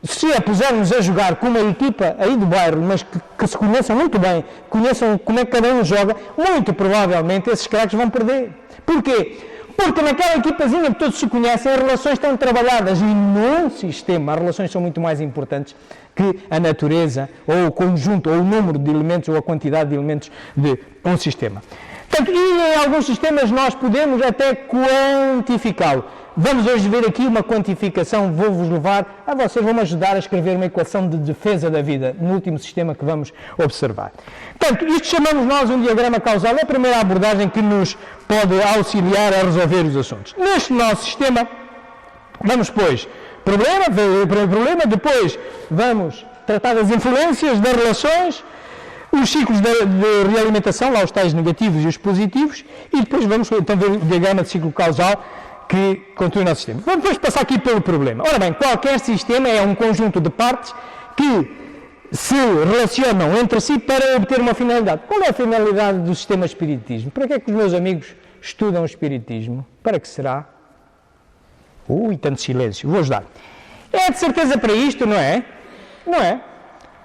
Speaker 1: Se a pusermos a jogar com uma equipa aí do bairro, mas que se conheçam muito bem, conheçam como é que cada um joga, muito provavelmente esses craques vão perder. Porquê? Porque naquela equipazinha que todos se conhecem, as relações estão trabalhadas e num sistema as relações são muito mais importantes que a natureza, ou o conjunto, ou o número de elementos, ou a quantidade de elementos de um sistema. Portanto, e em alguns sistemas nós podemos até quantificá-lo. Vamos hoje ver aqui uma quantificação, vou-vos levar, vocês vão-me ajudar a escrever uma equação de defesa da vida, no último sistema que vamos observar. Portanto, isto chamamos nós um diagrama causal, é a primeira abordagem que nos pode auxiliar a resolver os assuntos. Neste nosso sistema, vamos, pois, problema, depois vamos tratar das influências, das relações, os ciclos de realimentação, lá os tais negativos e os positivos, e depois vamos então ver o diagrama de ciclo causal, que constitui o nosso sistema. Vamos depois passar aqui pelo problema. Ora bem, qualquer sistema é um conjunto de partes que se relacionam entre si para obter uma finalidade. Qual é a finalidade do sistema espiritismo? Para que é que os meus amigos estudam o espiritismo? Para que será? Tanto silêncio. Vou ajudar. É de certeza para isto, não é? Não é?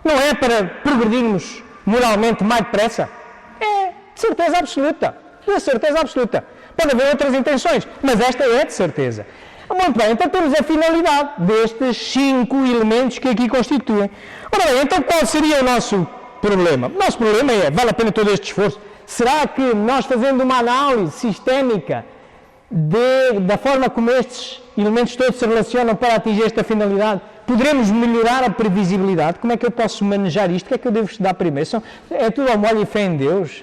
Speaker 1: Não é para progredirmos moralmente mais depressa? É, de certeza absoluta. De certeza absoluta. Pode haver outras intenções, mas esta é de certeza. Muito bem, então temos a finalidade destes 5 elementos que aqui constituem. Ora bem, então qual seria o nosso problema? O nosso problema é, vale a pena todo este esforço? Será que nós fazendo uma análise sistémica da forma como estes elementos todos se relacionam para atingir esta finalidade, poderemos melhorar a previsibilidade? Como é que eu posso manejar isto? O que é que eu devo estudar primeiro? É tudo ao molho e fé em Deus?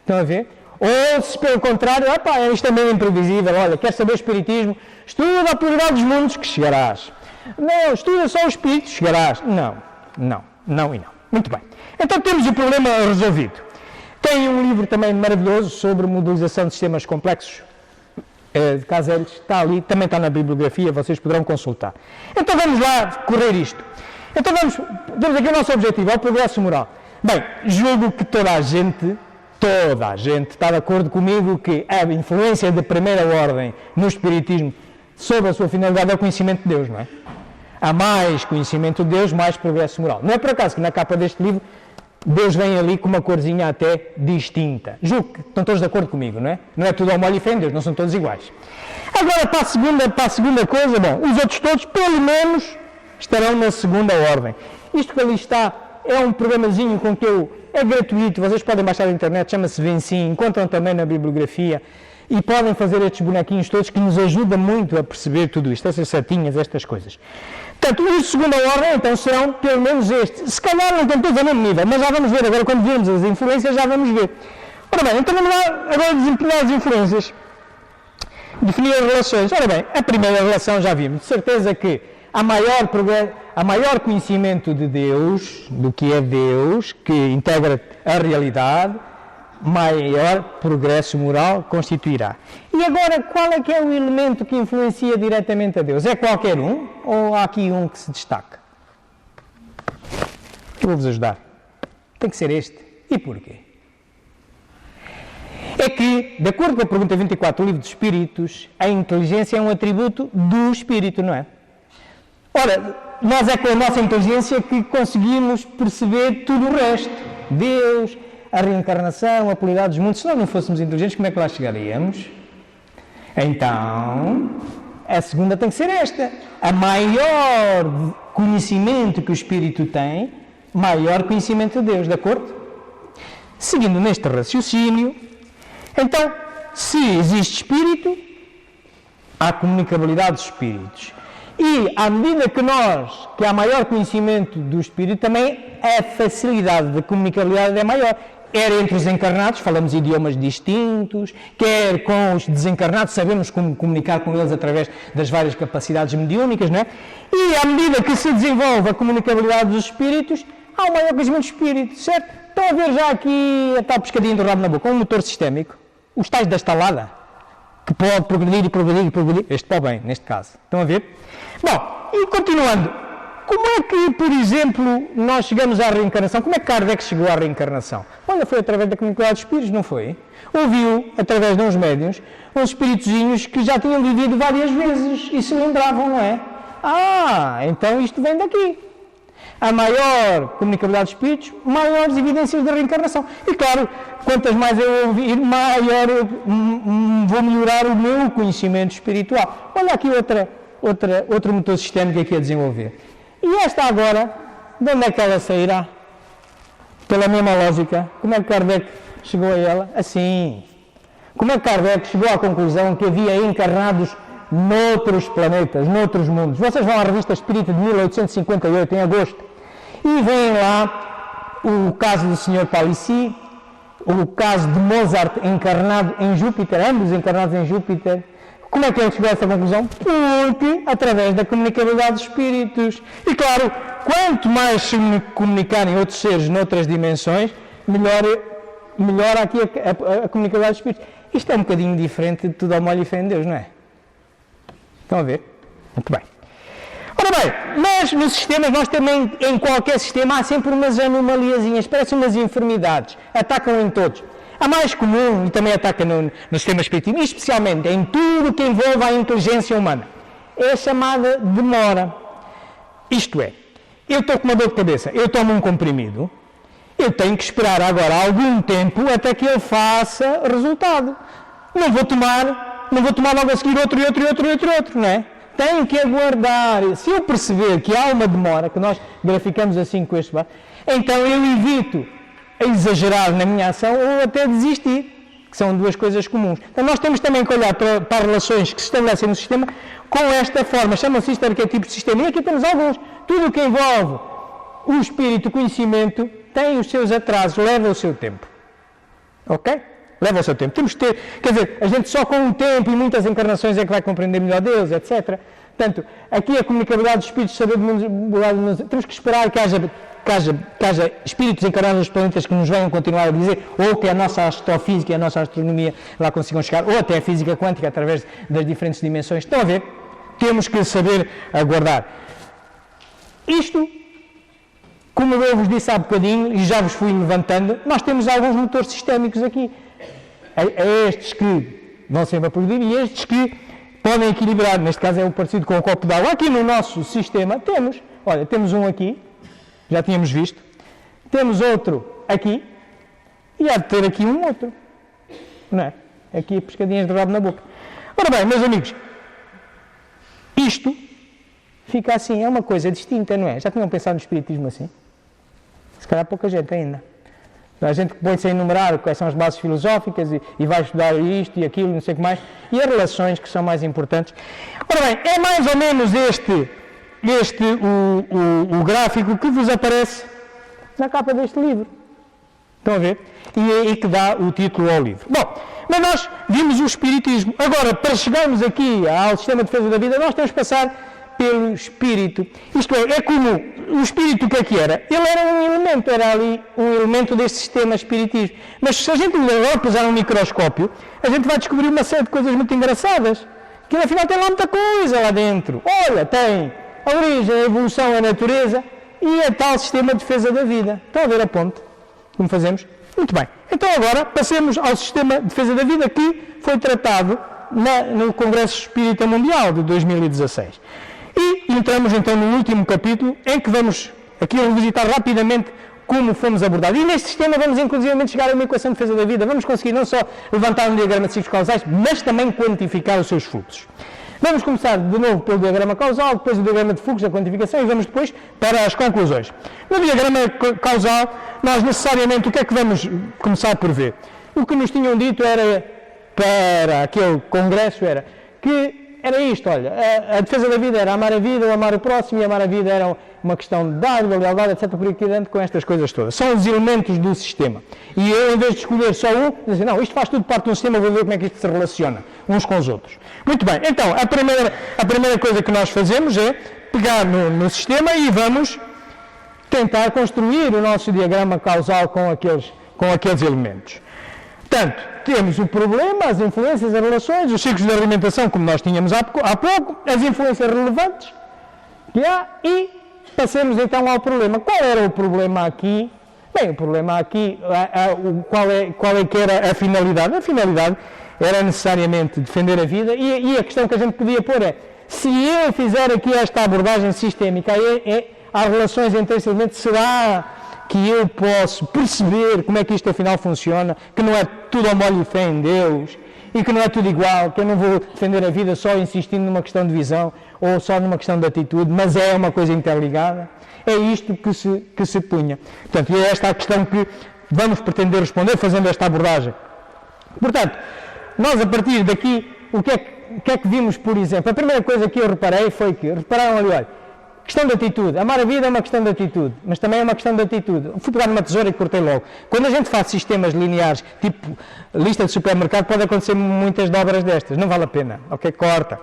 Speaker 1: Estão a ver? Ou, se pelo contrário, isto é meio imprevisível, olha, quer saber o espiritismo? Estuda a pluralidade dos mundos, que chegarás. Não, estuda só o espírito, chegarás. Não. Muito bem. Então temos o problema resolvido. Tem um livro também maravilhoso sobre modelização de sistemas complexos, de Caselhos, está ali, também está na bibliografia, vocês poderão consultar. Então vamos lá correr isto. Então temos aqui o nosso objetivo, é o progresso moral. Bem, julgo que toda a gente está de acordo comigo que a influência de primeira ordem no espiritismo sobre a sua finalidade é o conhecimento de Deus, não é? Há mais conhecimento de Deus, mais progresso moral. Não é por acaso que na capa deste livro Deus vem ali com uma corzinha até distinta. Julgo que estão todos de acordo comigo, não é? Não é tudo ao molho e fé em Deus, não são todos iguais. Agora, para a segunda coisa, bom, os outros todos, pelo menos, estarão na segunda ordem. Isto que ali está é um programazinho com que é gratuito, vocês podem baixar na internet, chama-se Vencim, encontram também na bibliografia e podem fazer estes bonequinhos todos que nos ajudam muito a perceber tudo isto, essas setinhas, estas coisas. Portanto, os de segunda ordem, então, serão pelo menos estes. Se calhar não estão todos ao mesmo nível, mas já vamos ver, agora quando virmos as influências já vamos ver. Ora bem, então vamos lá agora desempenhar as influências. Definir as relações. Ora bem, a primeira relação já vimos, de certeza que há maior conhecimento de Deus, do que é Deus, que integra a realidade, maior progresso moral constituirá. E agora, qual é que é o elemento que influencia diretamente a Deus? É qualquer um ou há aqui um que se destaca? Eu vou-vos ajudar. Tem que ser este. E porquê? É que, de acordo com a pergunta 24 do Livro dos Espíritos, a inteligência é um atributo do Espírito, não é? Ora, nós é com a nossa inteligência que conseguimos perceber tudo o resto. Deus, a reencarnação, a pluralidade dos mundos. Se nós não fôssemos inteligentes, como é que lá chegaríamos? Então, a segunda tem que ser esta. A maior conhecimento que o Espírito tem, maior conhecimento de Deus, de acordo? Seguindo neste raciocínio, então, se existe Espírito, há comunicabilidade dos Espíritos. E, à medida que há maior conhecimento do Espírito, também a facilidade de comunicabilidade é maior. Quer entre os encarnados, falamos idiomas distintos, quer com os desencarnados, sabemos como comunicar com eles através das várias capacidades mediúnicas, não é? E, à medida que se desenvolve a comunicabilidade dos Espíritos, há um maior conhecimento do Espírito, certo? Estão a ver já aqui a tal pescadinha do rabo na boca, um motor sistémico, os tais da estalada, que pode progredir e progredir e progredir, este para o bem, neste caso. Estão a ver? Bom, e continuando, como é que, por exemplo, nós chegamos à reencarnação? Como é que Kardec chegou à reencarnação? Olha, foi através da comunidade de espíritos, não foi? Ouviu, através de uns médiuns, uns espíritozinhos que já tinham vivido várias vezes e se lembravam, não é? Então isto vem daqui. A maior comunicabilidade de espíritos, maiores evidências da reencarnação. E claro, quantas mais eu ouvir, maior vou melhorar o meu conhecimento espiritual. Olha aqui outro motor sistémico aqui a desenvolver. E esta agora, de onde é que ela sairá? Pela mesma lógica. Como é que Kardec chegou a ela? Assim. Como é que Kardec chegou à conclusão que havia encarnados noutros planetas, noutros mundos? Vocês vão à Revista Espírita de 1858, em agosto, e veem lá o caso do Sr. Palissy, o caso de Mozart encarnado em Júpiter, ambos encarnados em Júpiter. Como é que ele chegou a essa conclusão? Porque através da comunicabilidade dos espíritos. E claro, quanto mais se comunicarem outros seres noutras dimensões, melhor aqui a comunicabilidade dos espíritos. Isto é um bocadinho diferente de tudo ao molho e fé em Deus, não é? Estão a ver? Muito bem. Ora bem, mas nos sistemas, nós também, em qualquer sistema, há sempre umas anomaliazinhas, parecem umas enfermidades, atacam em todos. A mais comum, e também ataca no sistema espiritismo, e especialmente em tudo que envolve a inteligência humana, é a chamada demora. Isto é, eu estou com uma dor de cabeça, eu tomo um comprimido, eu tenho que esperar agora algum tempo até que ele faça resultado. Não vou tomar logo a seguir outro, não é? Tenho que aguardar. Se eu perceber que há uma demora, que nós graficamos assim com este barco, então eu evito exagerar na minha ação ou até desistir, que são duas coisas comuns. Então nós temos também que olhar para as relações que se estabelecem no sistema com esta forma. Chamam-se isto de arquétipos de sistema. E aqui temos alguns. Tudo o que envolve o espírito, o conhecimento, tem os seus atrasos, leva o seu tempo. Ok? Leva o seu tempo. Temos que ter, quer dizer, a gente só com o tempo e muitas encarnações é que vai compreender melhor Deus, etc. Portanto, aqui a comunicabilidade dos espíritos, saber de mundos, temos que esperar que haja espíritos encarnados nos planetas que nos venham continuar a dizer, ou que a nossa astrofísica e a nossa astronomia lá consigam chegar, ou até a física quântica através das diferentes dimensões. Estão a ver? Temos que saber aguardar. Isto, como eu vos disse há bocadinho, e já vos fui levantando, nós temos alguns motores sistémicos aqui. A estes que vão sempre a progredir e estes que podem equilibrar. Neste caso é o parecido com o copo d'água. Aqui no nosso sistema temos um aqui, já tínhamos visto, temos outro aqui e há de ter aqui um outro, não é? Aqui pescadinhas de rabo na boca. Ora bem, meus amigos, isto fica assim, é uma coisa distinta, não é? Já tinham pensado no espiritismo assim? Se calhar pouca gente ainda. A gente põe-se a enumerar quais são as bases filosóficas e vai estudar isto e aquilo, não sei o que mais, e as relações que são mais importantes. Ora bem, é mais ou menos o gráfico que vos aparece na capa deste livro. Estão a ver? E que dá o título ao livro. Bom, mas nós vimos o espiritismo. Agora, para chegarmos aqui ao sistema de defesa da vida, nós temos que passar pelo espírito. Isto é como o espírito, o que é que era? Ele era um elemento, era ali um elemento deste sistema espiritismo. Mas se a gente agora pusar um microscópio, a gente vai descobrir uma série de coisas muito engraçadas, que afinal tem lá muita coisa lá dentro. Olha, tem a origem, a evolução, a natureza e a tal sistema de defesa da vida. Estão a ver a ponte? Como fazemos? Muito bem. Então agora passemos ao sistema de defesa da vida que foi tratado no Congresso Espírita Mundial de 2016. E entramos então no último capítulo, em que vamos aqui revisitar rapidamente como fomos abordados. E neste sistema vamos inclusivamente chegar a uma equação de defesa da vida. Vamos conseguir não só levantar um diagrama de ciclos causais, mas também quantificar os seus fluxos. Vamos começar de novo pelo diagrama causal, depois o diagrama de fluxo, a quantificação, e vamos depois para as conclusões. No diagrama causal, nós necessariamente o que é que vamos começar por ver? O que nos tinham dito era, para aquele congresso, era que era isto, olha, a defesa da vida era amar a vida ou amar o próximo, e amar a vida era uma questão de dádiva, lealdade, etc, por aqui dentro, com estas coisas todas. São os elementos do sistema. E eu, em vez de escolher só um, dizer, não, isto faz tudo parte de um sistema, vou ver como é que isto se relaciona uns com os outros. Muito bem, então, a primeira coisa que nós fazemos é pegar no sistema e vamos tentar construir o nosso diagrama causal com aqueles elementos. Portanto, temos o problema, as influências, as relações, os ciclos de alimentação, como nós tínhamos há pouco, as influências relevantes, que há e passemos então ao problema. Qual era o problema aqui? Bem, o problema aqui, qual é que era a finalidade? A finalidade era necessariamente defender a vida e a questão que a gente podia pôr é, se eu fizer aqui esta abordagem sistémica às relações entre esses elementos, será que eu posso perceber como é que isto afinal funciona, que não é tudo ao molho e fé em Deus, e que não é tudo igual, que eu não vou defender a vida só insistindo numa questão de visão ou só numa questão de atitude, mas é uma coisa interligada? É isto que se punha. Portanto, é esta a questão que vamos pretender responder fazendo esta abordagem. Portanto, nós a partir daqui, o que é que vimos, por exemplo? A primeira coisa que eu reparei foi que, repararam ali, olha, questão de atitude. Amar a vida é uma questão de atitude, mas também é uma questão de atitude. Fui pegar numa tesoura e cortei logo. Quando a gente faz sistemas lineares, tipo lista de supermercado, pode acontecer muitas dobras destas. Não vale a pena. Ok? Corta.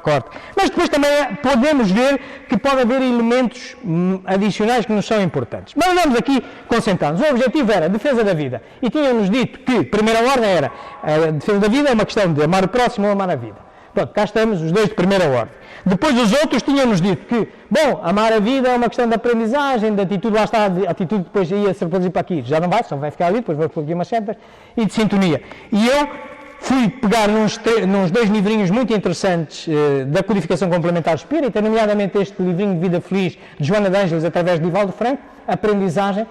Speaker 1: Mas depois também podemos ver que pode haver elementos adicionais que nos são importantes. Mas vamos aqui concentrar-nos. O objetivo era a defesa da vida. E tínhamos dito que, primeira ordem era, a defesa da vida é uma questão de amar o próximo ou amar a vida. Pronto, cá estamos os dois de primeira ordem. Depois os outros tínhamos dito que, bom, amar a vida é uma questão de aprendizagem, de atitude, lá está, a atitude depois ia se reproduzir para aqui, já não vai, só vai ficar ali, depois vou pôr aqui umas setas, e de sintonia. E eu fui pegar nos dois livrinhos muito interessantes da codificação complementar espírita, nomeadamente este livrinho de Vida Feliz, de Joana de Ângeles, através de Divaldo Franco, Aprendizagem,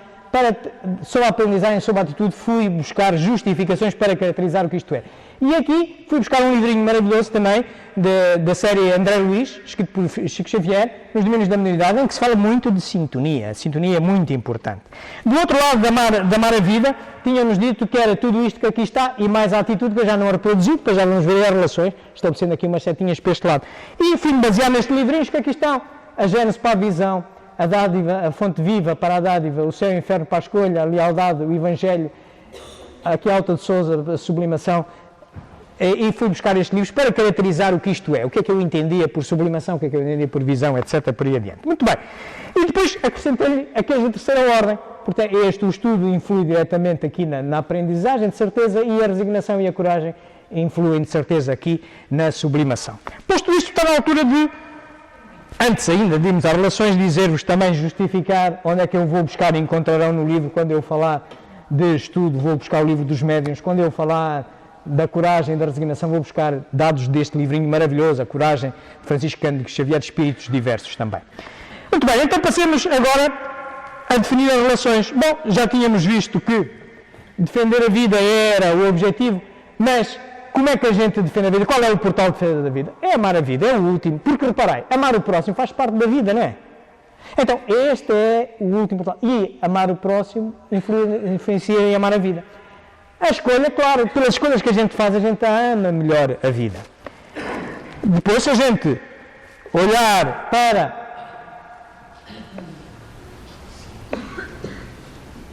Speaker 1: sobre a aprendizagem, sobre a atitude, fui buscar justificações para caracterizar o que isto é. E aqui fui buscar um livrinho maravilhoso também, da série André Luiz, escrito por Chico Xavier, Nos Domínios da Modernidade, em que se fala muito de sintonia. A sintonia é muito importante. Do outro lado da amar a vida, tínhamos dito que era tudo isto que aqui está e mais a atitude, que eu já não reproduzi, depois já vamos ver as relações, estabelecendo aqui umas setinhas para este lado. E fui-me basear nestes livrinhos que aqui estão. A Gênese para a visão, a dádiva, a fonte viva para a dádiva, o céu e o inferno para a escolha, a lealdade, o Evangelho, aqui a Alta de Sousa, a sublimação, e fui buscar estes livros para caracterizar o que isto é, o que é que eu entendia por sublimação, o que é que eu entendia por visão, etc., por aí adiante. Muito bem. E depois acrescentei-lhe aqueles da terceira ordem, portanto, o estudo influi diretamente aqui na aprendizagem, de certeza, e a resignação e a coragem influem, de certeza, aqui na sublimação. Posto isto, está na altura de, antes ainda de irmos às relações, dizer-vos também, justificar onde é que eu vou buscar, encontrarão no livro, quando eu falar de estudo, vou buscar o livro dos médiuns, quando eu falar da coragem, da resignação, vou buscar dados deste livrinho maravilhoso, A Coragem, de Francisco Cândido Xavier, de espíritos diversos também. Muito bem, então passemos agora a definir as relações. Bom, já tínhamos visto que defender a vida era o objetivo, mas como é que a gente defende a vida? Qual é o portal de defesa da vida? É amar a vida, é o último, porque reparei, amar o próximo faz parte da vida, não é? Então, este é o último portal. E amar o próximo influencia em amar a vida. A escolha, claro, pelas escolhas que a gente faz, a gente ama melhor a vida. Depois, se a gente olhar para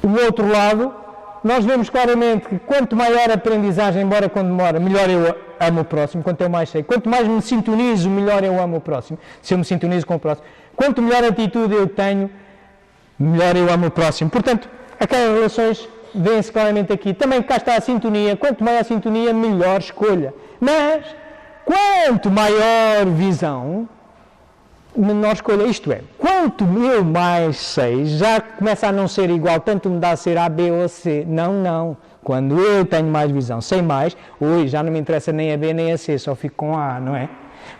Speaker 1: o outro lado, nós vemos claramente que quanto maior a aprendizagem, embora quando demora, melhor eu amo o próximo, quanto eu mais sei. Quanto mais me sintonizo, melhor eu amo o próximo, se eu me sintonizo com o próximo. Quanto melhor atitude eu tenho, melhor eu amo o próximo. Portanto, aquelas relações vêem-se claramente aqui. Também cá está a sintonia. Quanto maior a sintonia, melhor escolha. Mas, quanto maior visão, menor escolha. Isto é, quanto eu mais sei, já começa a não ser igual, tanto me dá a ser A, B ou C. Não. Quando eu tenho mais visão, sei mais, já não me interessa nem a B nem a C, só fico com A, não é?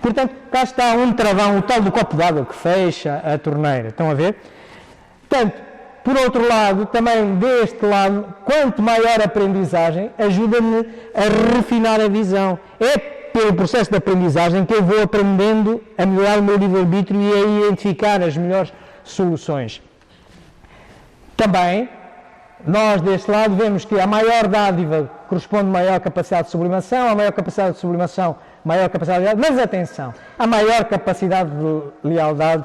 Speaker 1: Portanto, cá está um travão, o tal do copo d'água que fecha a torneira. Estão a ver? Portanto, por outro lado, também deste lado, quanto maior a aprendizagem, ajuda-me a refinar a visão. É pelo processo de aprendizagem que eu vou aprendendo a melhorar o meu livre-arbítrio e a identificar as melhores soluções. Também, nós deste lado vemos que a maior dádiva corresponde a maior capacidade de sublimação, a maior capacidade de sublimação, maior capacidade de lealdade, mas atenção, a maior capacidade de lealdade,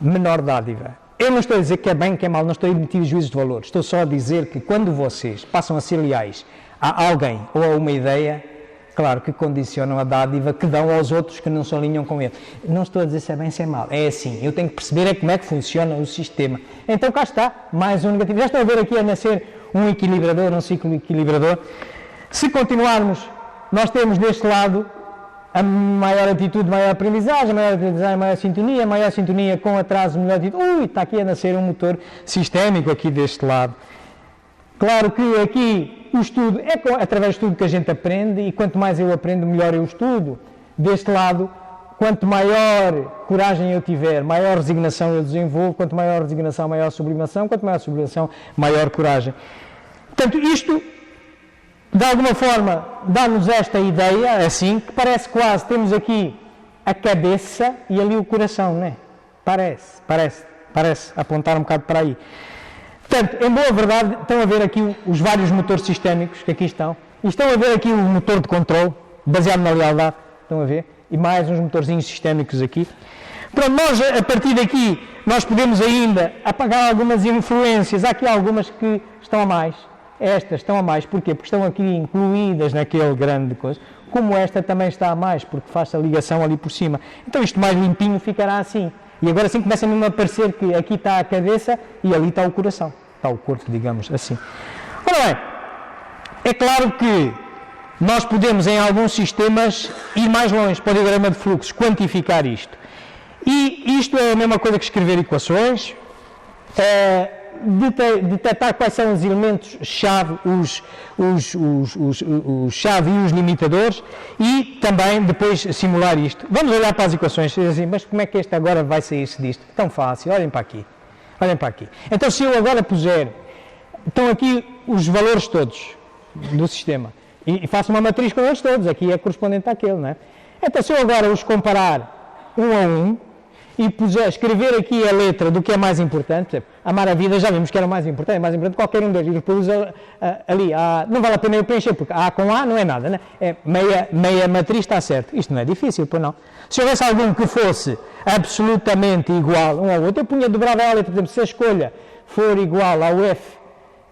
Speaker 1: menor dádiva. Eu não estou a dizer que é bem, que é mal, não estou a emitir juízos de valor. Estou só a dizer que quando vocês passam a ser leais a alguém ou a uma ideia, claro que condicionam a dádiva que dão aos outros que não se alinham com ele. Não estou a dizer se é bem, se é mal. É assim, eu tenho que perceber como é que funciona o sistema. Então cá está, mais um negativo. Já estão a ver aqui a nascer um equilibrador, um ciclo equilibrador. Se continuarmos, nós temos deste lado a maior atitude, maior aprendizagem, maior sintonia com atraso, melhor atitude. Está aqui a nascer um motor sistémico aqui deste lado. Claro que aqui o estudo é através do estudo que a gente aprende, e quanto mais eu aprendo, melhor eu estudo. Deste lado, quanto maior coragem eu tiver, maior resignação eu desenvolvo, quanto maior resignação, maior sublimação, quanto maior sublimação, maior coragem. Portanto, isto, de alguma forma, dá-nos esta ideia, assim, que parece quase, temos aqui a cabeça e ali o coração, não é? Parece apontar um bocado para aí. Portanto, em boa verdade, estão a ver aqui os vários motores sistémicos que aqui estão, e estão a ver aqui o motor de controle, baseado na lealdade, estão a ver? E mais uns motorzinhos sistémicos aqui. Pronto, nós, a partir daqui, nós podemos ainda apagar algumas influências. Há aqui algumas que estão a mais. Estas estão a mais. Porquê? Porque estão aqui incluídas naquele grande coisa. Como esta também está a mais, porque faz a ligação ali por cima. Então isto mais limpinho ficará assim. E agora sim começa mesmo a parecer que aqui está a cabeça e ali está o coração. Está o corpo, digamos assim. Ora bem, é claro que nós podemos, em alguns sistemas, ir mais longe para o diagrama de fluxos, quantificar isto. E isto é a mesma coisa que escrever equações, detectar quais são os elementos-chave, os chave e os limitadores, e também depois simular isto. Vamos olhar para as equações e dizer assim, mas como é que este agora vai sair-se disto? Tão fácil, olhem para aqui. Então, se eu agora puser, estão aqui os valores todos do sistema, e faço uma matriz com eles todos, aqui é correspondente àquele, não é? Então, se eu agora os comparar um a um, e puser, escrever aqui a letra do que é mais importante, por exemplo, amar a vida, já vimos que era o mais importante qualquer um deles, e depois ali, não vale a pena eu preencher, porque A com A não é nada, né? É meia matriz está certo. Isto não é difícil, pois não. Se houvesse algum que fosse absolutamente igual um ao outro, eu punha dobrada a letra, por exemplo, se a escolha for igual ao F,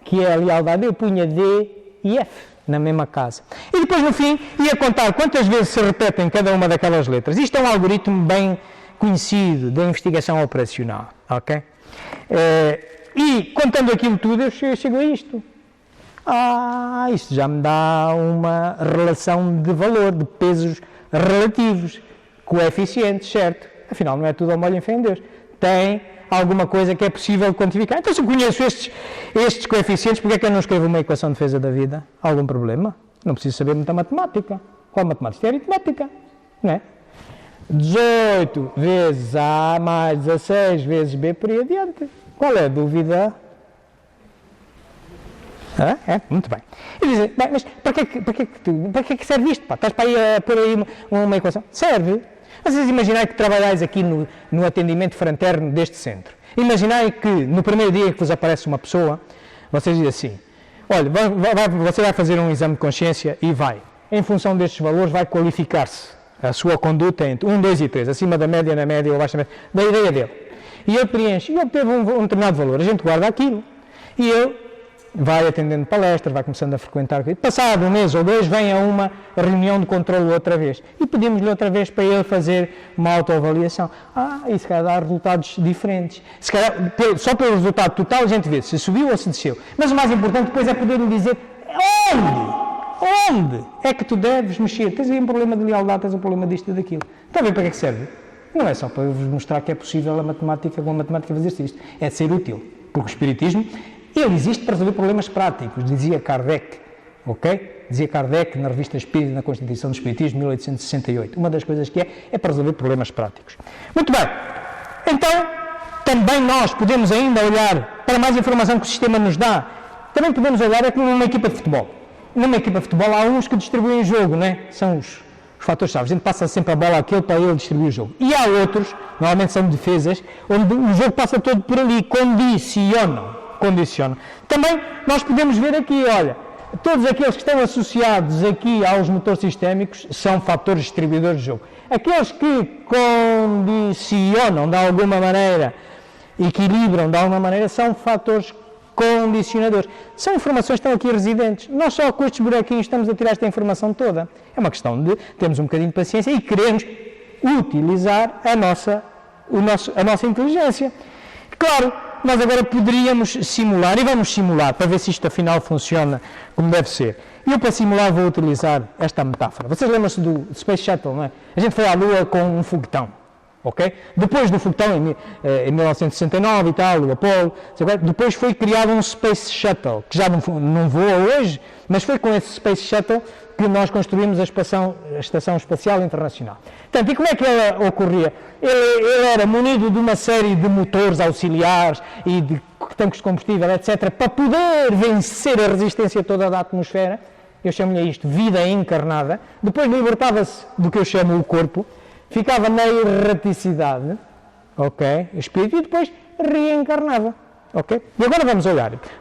Speaker 1: que é a lealdade, eu punha D e F na mesma casa. E depois, no fim, ia contar quantas vezes se repetem cada uma daquelas letras. Isto é um algoritmo bem conhecido da investigação operacional, ok? E contando aquilo tudo, eu chego a isto. Isto já me dá uma relação de valor, de pesos relativos, coeficientes, certo? Afinal, não é tudo ao molho em fé em Deus. Tem alguma coisa que é possível quantificar. Então, se eu conheço estes coeficientes, porque é que eu não escrevo uma equação de defesa da vida? Algum problema? Não preciso saber muita matemática. Qual matemática? Isto é aritmética, não é? 18 vezes A mais 16 vezes B por aí adiante. Qual é a dúvida? Muito bem. E dizem, bem, mas para que serve isto? Pá? Estás para aí a pôr aí uma equação? Serve. Vocês imaginai que trabalhais aqui no atendimento fraterno deste centro. Imaginai que no primeiro dia que vos aparece uma pessoa, vocês dizem assim, olha, você vai fazer um exame de consciência e vai, em função destes valores, vai qualificar-se a sua conduta entre 1, 2 e 3, acima da média, na média ou abaixo da média, da ideia dele. E ele preenche, e obteve um determinado valor, a gente guarda aquilo. E ele vai atendendo palestras, vai começando a frequentar. Passado um mês ou dois, vem a uma reunião de controle outra vez. E pedimos-lhe outra vez para ele fazer uma autoavaliação. E se calhar dá resultados diferentes. Se calhar, só pelo resultado total, a gente vê se subiu ou se desceu. Mas o mais importante depois é poder-lhe dizer onde é que tu deves mexer. Tens aí um problema de lealdade, tens um problema disto e daquilo. Está a ver para que é que serve? Não é só para vos mostrar que é possível com a matemática fazer-se isto. É de ser útil. Porque o Espiritismo, ele existe para resolver problemas práticos, dizia Kardec, ok? Dizia Kardec na Revista Espírita, na Constituição do Espiritismo, 1868. Uma das coisas que é para resolver problemas práticos. Muito bem. Então, também nós podemos ainda olhar para mais informação que o sistema nos dá. Também podemos olhar como numa equipa de futebol. Numa equipa de futebol há uns que distribuem o jogo, não é? São os fatores-chave. A gente passa sempre a bola àquele para ele distribuir o jogo. E há outros, normalmente são defesas, onde o jogo passa todo por ali, condicionam. Também nós podemos ver aqui, olha, todos aqueles que estão associados aqui aos motores sistémicos são fatores distribuidores de jogo. Aqueles que condicionam de alguma maneira, equilibram de alguma maneira, são fatores condicionadores. São informações que estão aqui residentes. Nós só com estes buraquinhos estamos a tirar esta informação toda. É uma questão de termos um bocadinho de paciência e queremos utilizar a nossa inteligência. Claro, nós agora poderíamos simular, e vamos simular, para ver se isto afinal funciona como deve ser. E eu, para simular, vou utilizar esta metáfora. Vocês lembram-se do Space Shuttle, não é? A gente foi à Lua com um foguetão, ok? Depois do foguetão, em 1969 e tal, o Apollo, depois foi criado um Space Shuttle, que já não voa hoje, mas foi com esse Space Shuttle que nós construímos a Estação Espacial Internacional. Portanto, e como é que ele ocorria? Ele era munido de uma série de motores auxiliares e de tanques de combustível, etc., para poder vencer a resistência toda da atmosfera. Eu chamo-lhe isto vida encarnada. Depois libertava-se do que eu chamo o corpo, ficava na erraticidade, ok, o espírito, e depois reencarnava. Okay? E agora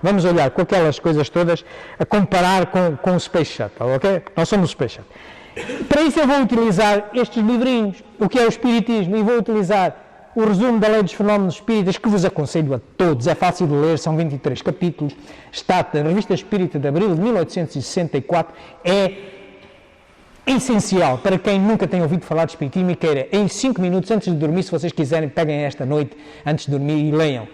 Speaker 1: vamos olhar com aquelas coisas todas, a comparar com o Space Shuttle, ok? Nós somos o Space Shuttle. Para isso eu vou utilizar estes livrinhos, o que é o Espiritismo, e vou utilizar o resumo da Lei dos Fenómenos Espíritas, que vos aconselho a todos, é fácil de ler, são 23 capítulos, está na Revista Espírita de Abril de 1864, é essencial para quem nunca tem ouvido falar de Espiritismo e queira, em 5 minutos antes de dormir, se vocês quiserem, peguem esta noite antes de dormir e leiam.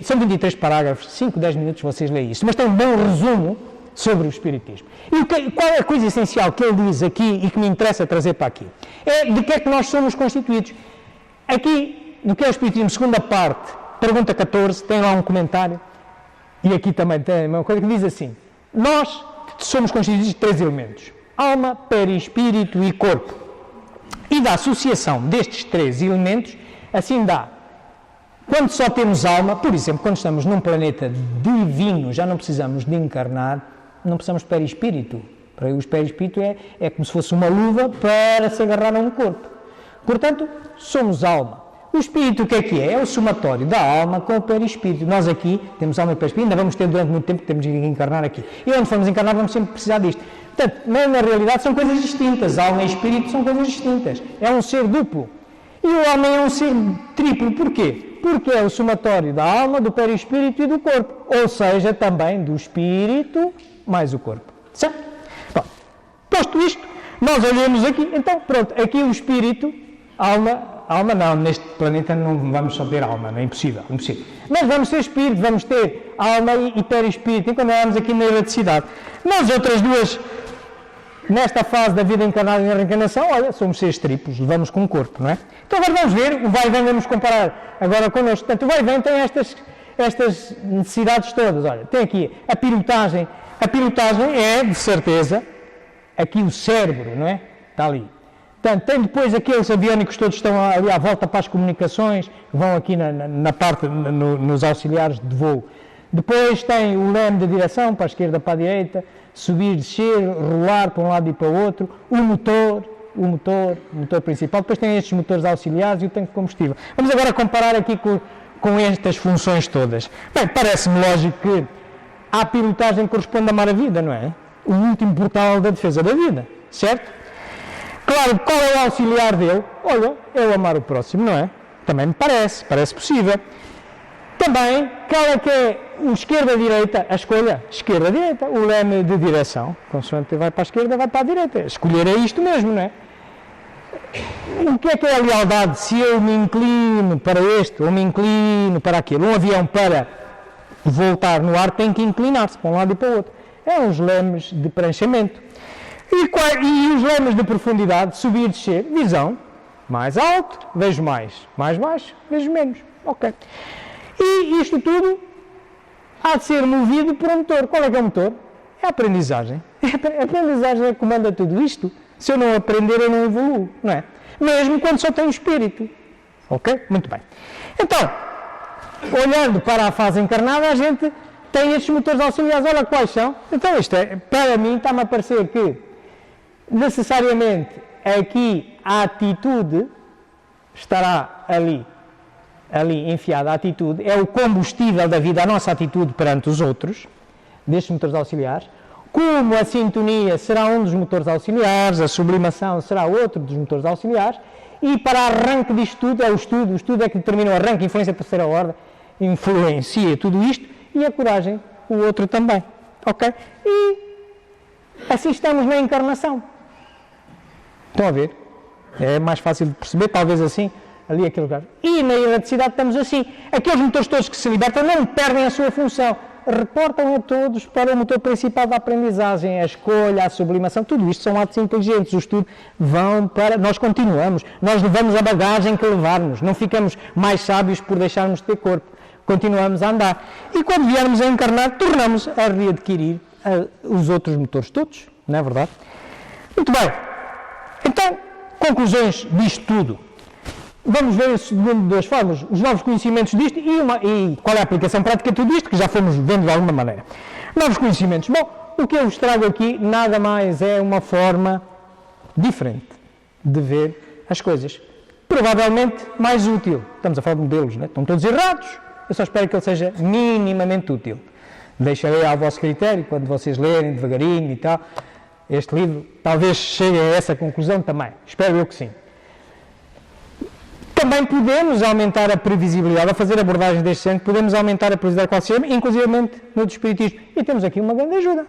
Speaker 1: São 23 parágrafos, 5, 10 minutos vocês leem isso, mas tem um bom resumo sobre o Espiritismo. E qual é a coisa essencial que ele diz aqui e que me interessa trazer para aqui? É de que é que nós somos constituídos. Aqui, no que é o Espiritismo, segunda parte, pergunta 14, tem lá um comentário, e aqui também tem uma coisa que diz assim: nós somos constituídos de 3 elementos: alma, perispírito e corpo. E da associação destes 3 elementos, assim dá. Quando só temos alma, por exemplo, quando estamos num planeta divino, já não precisamos de encarnar, não precisamos de perispírito. Para o perispírito é como se fosse uma luva para se agarrar a um corpo. Portanto, somos alma. O espírito o que é? É o somatório da alma com o perispírito. Nós aqui temos alma e perispírito, ainda vamos ter durante muito tempo que temos de encarnar aqui. E onde formos encarnar vamos sempre precisar disto. Portanto, na realidade são coisas distintas. Alma e espírito são coisas distintas. É um ser duplo. E o homem é um ser triplo. Porquê? Porque é o somatório da alma, do perispírito e do corpo. Ou seja, também do espírito mais o corpo. Certo? Bom, posto isto, nós olhamos aqui. Então, pronto, aqui o espírito, alma não, neste planeta não vamos só ter alma, não é impossível. Mas vamos ter espírito, vamos ter alma e perispírito, enquanto andamos aqui na erraticidade. Nas outras duas, nesta fase da vida encarnada e na reencarnação, olha, somos seres triplos, levamos com o corpo, não é? Então agora vamos ver, o vai e vem, vamos comparar agora connosco. Portanto, o vai e vem tem estas necessidades todas. Olha, tem aqui a pilotagem. A pilotagem é, de certeza, aqui o cérebro, não é? Está ali. Portanto, tem depois aqueles aviónicos todos que estão ali à volta para as comunicações, vão aqui na parte, nos auxiliares de voo. Depois tem o leme de direção, para a esquerda, para a direita, subir, descer, rolar para um lado e para o outro, o motor principal. Depois tem estes motores auxiliares e o tanque de combustível. Vamos agora comparar aqui com estas funções todas. Bem, parece-me lógico que a pilotagem corresponde a amar a vida, não é? O último portal da defesa da vida, certo? Claro, qual é o auxiliar dele? Olha, é o amar o próximo, não é? Também me parece possível. Também, qual é que é o esquerda-direita? A escolha, esquerda-direita, o leme de direção. Consoante vai para a esquerda, vai para a direita. Escolher é isto mesmo, não é? O que é a lealdade? Se eu me inclino para este ou me inclino para aquele. Um avião para voltar no ar tem que inclinar-se para um lado e para o outro. É uns lemes de preenchimento. E os lemes de profundidade, subir e descer, visão, mais alto, vejo mais baixo, vejo menos. Ok. E isto tudo há de ser movido por um motor. Qual é que é o motor? É a aprendizagem. A aprendizagem é que comanda tudo isto. Se eu não aprender, eu não evoluo, não é? Mesmo quando só tenho espírito. Ok? Muito bem. Então, olhando para a fase encarnada, a gente tem estes motores auxiliares. Olha quais são. Então, isto é, para mim, está-me a parecer que, necessariamente, aqui a atitude estará ali enfiada. A atitude é o combustível da vida, a nossa atitude perante os outros, destes motores auxiliares. Como a sintonia será um dos motores auxiliares, a sublimação será outro dos motores auxiliares, e para arranque disto tudo é o estudo é que determina o arranque, a influência da terceira ordem, influencia tudo isto, e a coragem, o outro também. Ok? E assim estamos na encarnação. Estão a ver? É mais fácil de perceber, talvez assim ali aquele lugar. E na eletricidade estamos assim. Aqueles motores todos que se libertam não perdem a sua função. Reportam a todos para o motor principal da aprendizagem, a escolha, a sublimação, tudo isto são atos inteligentes. O estudo vão para... Nós continuamos, nós levamos a bagagem que levarmos, não ficamos mais sábios por deixarmos de ter corpo. Continuamos a andar. E quando viermos a encarnar, tornamos a readquirir os outros motores todos, não é verdade? Muito bem. Então, conclusões disto tudo. Vamos ver de duas formas, os novos conhecimentos disto e qual é a aplicação prática de tudo isto, que já fomos vendo de alguma maneira. Novos conhecimentos. Bom, o que eu vos trago aqui nada mais é uma forma diferente de ver as coisas. Provavelmente mais útil. Estamos a falar de modelos, não é? Estão todos errados. Eu só espero que ele seja minimamente útil. Deixarei ao vosso critério, quando vocês lerem devagarinho e tal, este livro, talvez chegue a essa conclusão também. Espero eu que sim. Também podemos aumentar a previsibilidade, ao fazer abordagens deste género, podemos aumentar a previsibilidade qual sistema, inclusive no do espiritismo. E temos aqui uma grande ajuda,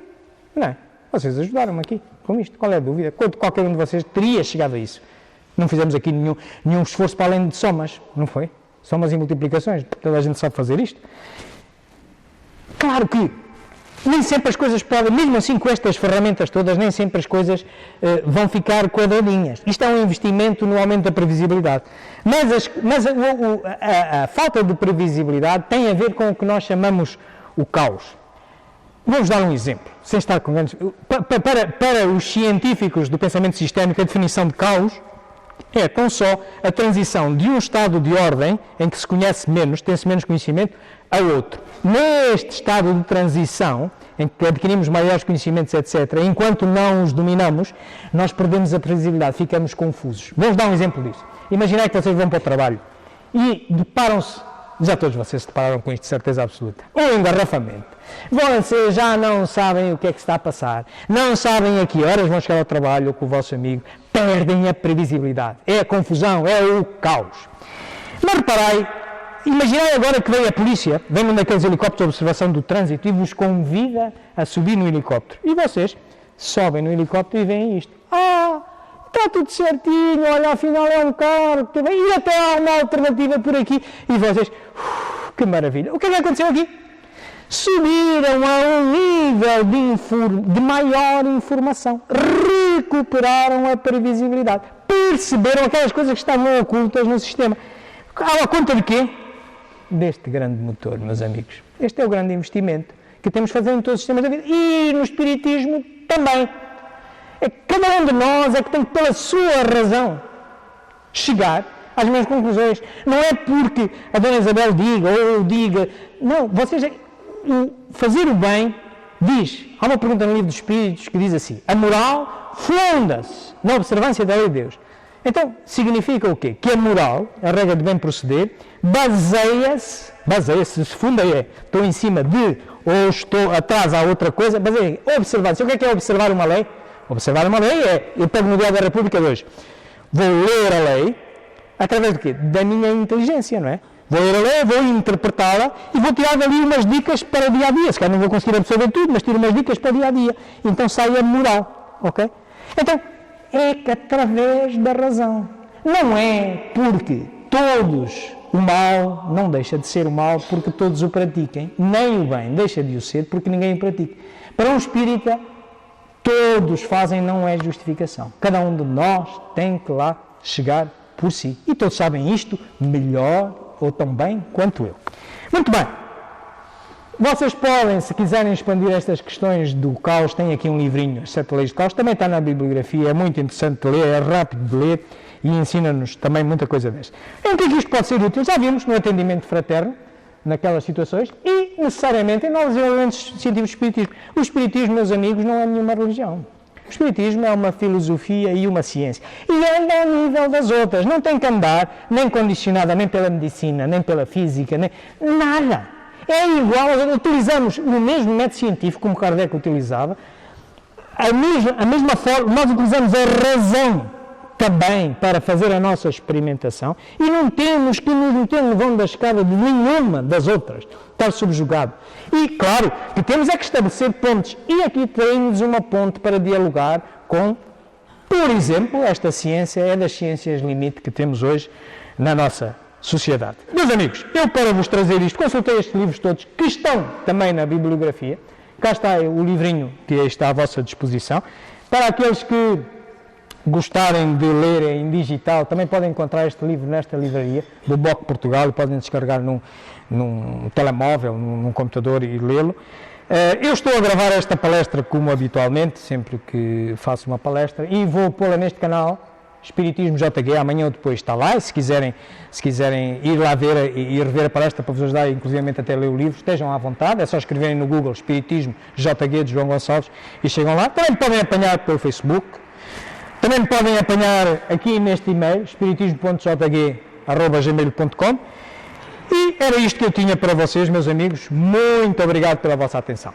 Speaker 1: não é? Vocês ajudaram-me aqui com isto, qual é a dúvida? Qualquer um de vocês teria chegado a isso. Não fizemos aqui nenhum esforço para além de somas, não foi? Somas e multiplicações, toda a gente sabe fazer isto. Claro que nem sempre as coisas podem, mesmo assim com estas ferramentas todas, nem sempre as coisas vão ficar quadradinhas. Isto é um investimento no aumento da previsibilidade. Mas a falta de previsibilidade tem a ver com o que nós chamamos o caos. Vou-vos dar um exemplo, sem estar com grandes... Para os científicos do pensamento sistémico, a definição de caos é tão só a transição de um estado de ordem, em que se conhece menos, tem-se menos conhecimento, a outro. Neste estado de transição, em que adquirimos maiores conhecimentos, etc., enquanto não os dominamos, nós perdemos a previsibilidade, ficamos confusos. Vou-vos dar um exemplo disso. Imaginai que vocês vão para o trabalho e deparam-se, já todos vocês se depararam com isto de certeza absoluta, um engarrafamento. Vocês já não sabem o que é que está a passar, não sabem a que horas vão chegar ao trabalho ou com o vosso amigo, perdem a previsibilidade. É a confusão, é o caos. Mas reparai, imaginai agora que vem a polícia, vem num daqueles helicópteros de observação do trânsito e vos convida a subir no helicóptero. E vocês sobem no helicóptero e veem isto. Está tudo certinho, olha, afinal é um carro, e até há uma alternativa por aqui. E vocês, que maravilha. O que é que aconteceu aqui? Subiram a um nível de maior informação, recuperaram a previsibilidade, perceberam aquelas coisas que estavam ocultas no sistema. À conta de quê? Deste grande motor, meus amigos. Este é o grande investimento que temos de fazer em todos os sistemas da vida e no espiritismo também. Cada um de nós é que tem que, pela sua razão, chegar às mesmas conclusões. Não é porque a Dona Isabel diga ou eu diga. Não, vocês... Fazer o bem diz, há uma pergunta no livro dos Espíritos que diz assim: a moral funda-se na observância da lei de Deus. Então, significa o quê? Que a moral, a regra de bem proceder, baseia-se, se funda estou em cima de, ou estou atrás a outra coisa, baseia-se, observar-se. O que é observar uma lei? Observar uma lei é, eu pego no Diário da República de hoje, vou ler a lei, através do quê? Da minha inteligência, não é? Vou ler a lei, vou interpretá-la e vou tirar dali umas dicas para o dia-a-dia. Se calhar não vou conseguir absorver tudo, mas tiro umas dicas para o dia-a-dia. Então sai a moral, ok? Então, é que através da razão. Não é porque o mal não deixa de ser o mal porque todos o pratiquem, nem o bem deixa de o ser porque ninguém o pratica. Para um espírita, todos fazem, não é justificação. Cada um de nós tem que lá chegar por si. E todos sabem isto melhor ou tão bem quanto eu. Muito bem. Vocês podem, se quiserem expandir estas questões do caos, tem aqui um livrinho, As 7 Leis do Caos, também está na bibliografia, é muito interessante de ler, é rápido de ler e ensina-nos também muita coisa desta. Em que isto pode ser útil? Já vimos no atendimento fraterno, naquelas situações, e necessariamente em novos elementos científicos do espiritismo. O espiritismo, meus amigos, não é nenhuma religião. O espiritismo é uma filosofia e uma ciência. E anda ao nível das outras. Não tem que andar nem condicionada nem pela medicina, nem pela física, nem nada. É igual, utilizamos o mesmo método científico como Kardec utilizava, a mesma forma, nós utilizamos a razão também para fazer a nossa experimentação e não temos que nos meter no vão da escada de nenhuma das outras, estar subjugado. E claro que temos é que estabelecer pontes e aqui temos uma ponte para dialogar com, por exemplo, esta ciência é das ciências limite que temos hoje na nossa sociedade. Meus amigos, eu para vos trazer isto, consultei estes livros todos, que estão também na bibliografia. Cá está o livrinho que está à vossa disposição. Para aqueles que gostarem de ler em digital, também podem encontrar este livro nesta livraria do BOC Portugal e podem descarregar num telemóvel, num computador e lê-lo. Eu estou a gravar esta palestra como habitualmente, sempre que faço uma palestra, e vou pô-la neste canal, Espiritismo JG, amanhã ou depois está lá, e se quiserem ir lá ver e rever a palestra para vos ajudar, inclusive até ler o livro, estejam à vontade, é só escreverem no Google Espiritismo JG de João Gonçalves e chegam lá. Também podem apanhar pelo Facebook, também podem apanhar aqui neste e-mail, espiritismo.jg@gmail.com. E era isto que eu tinha para vocês, meus amigos. Muito obrigado pela vossa atenção.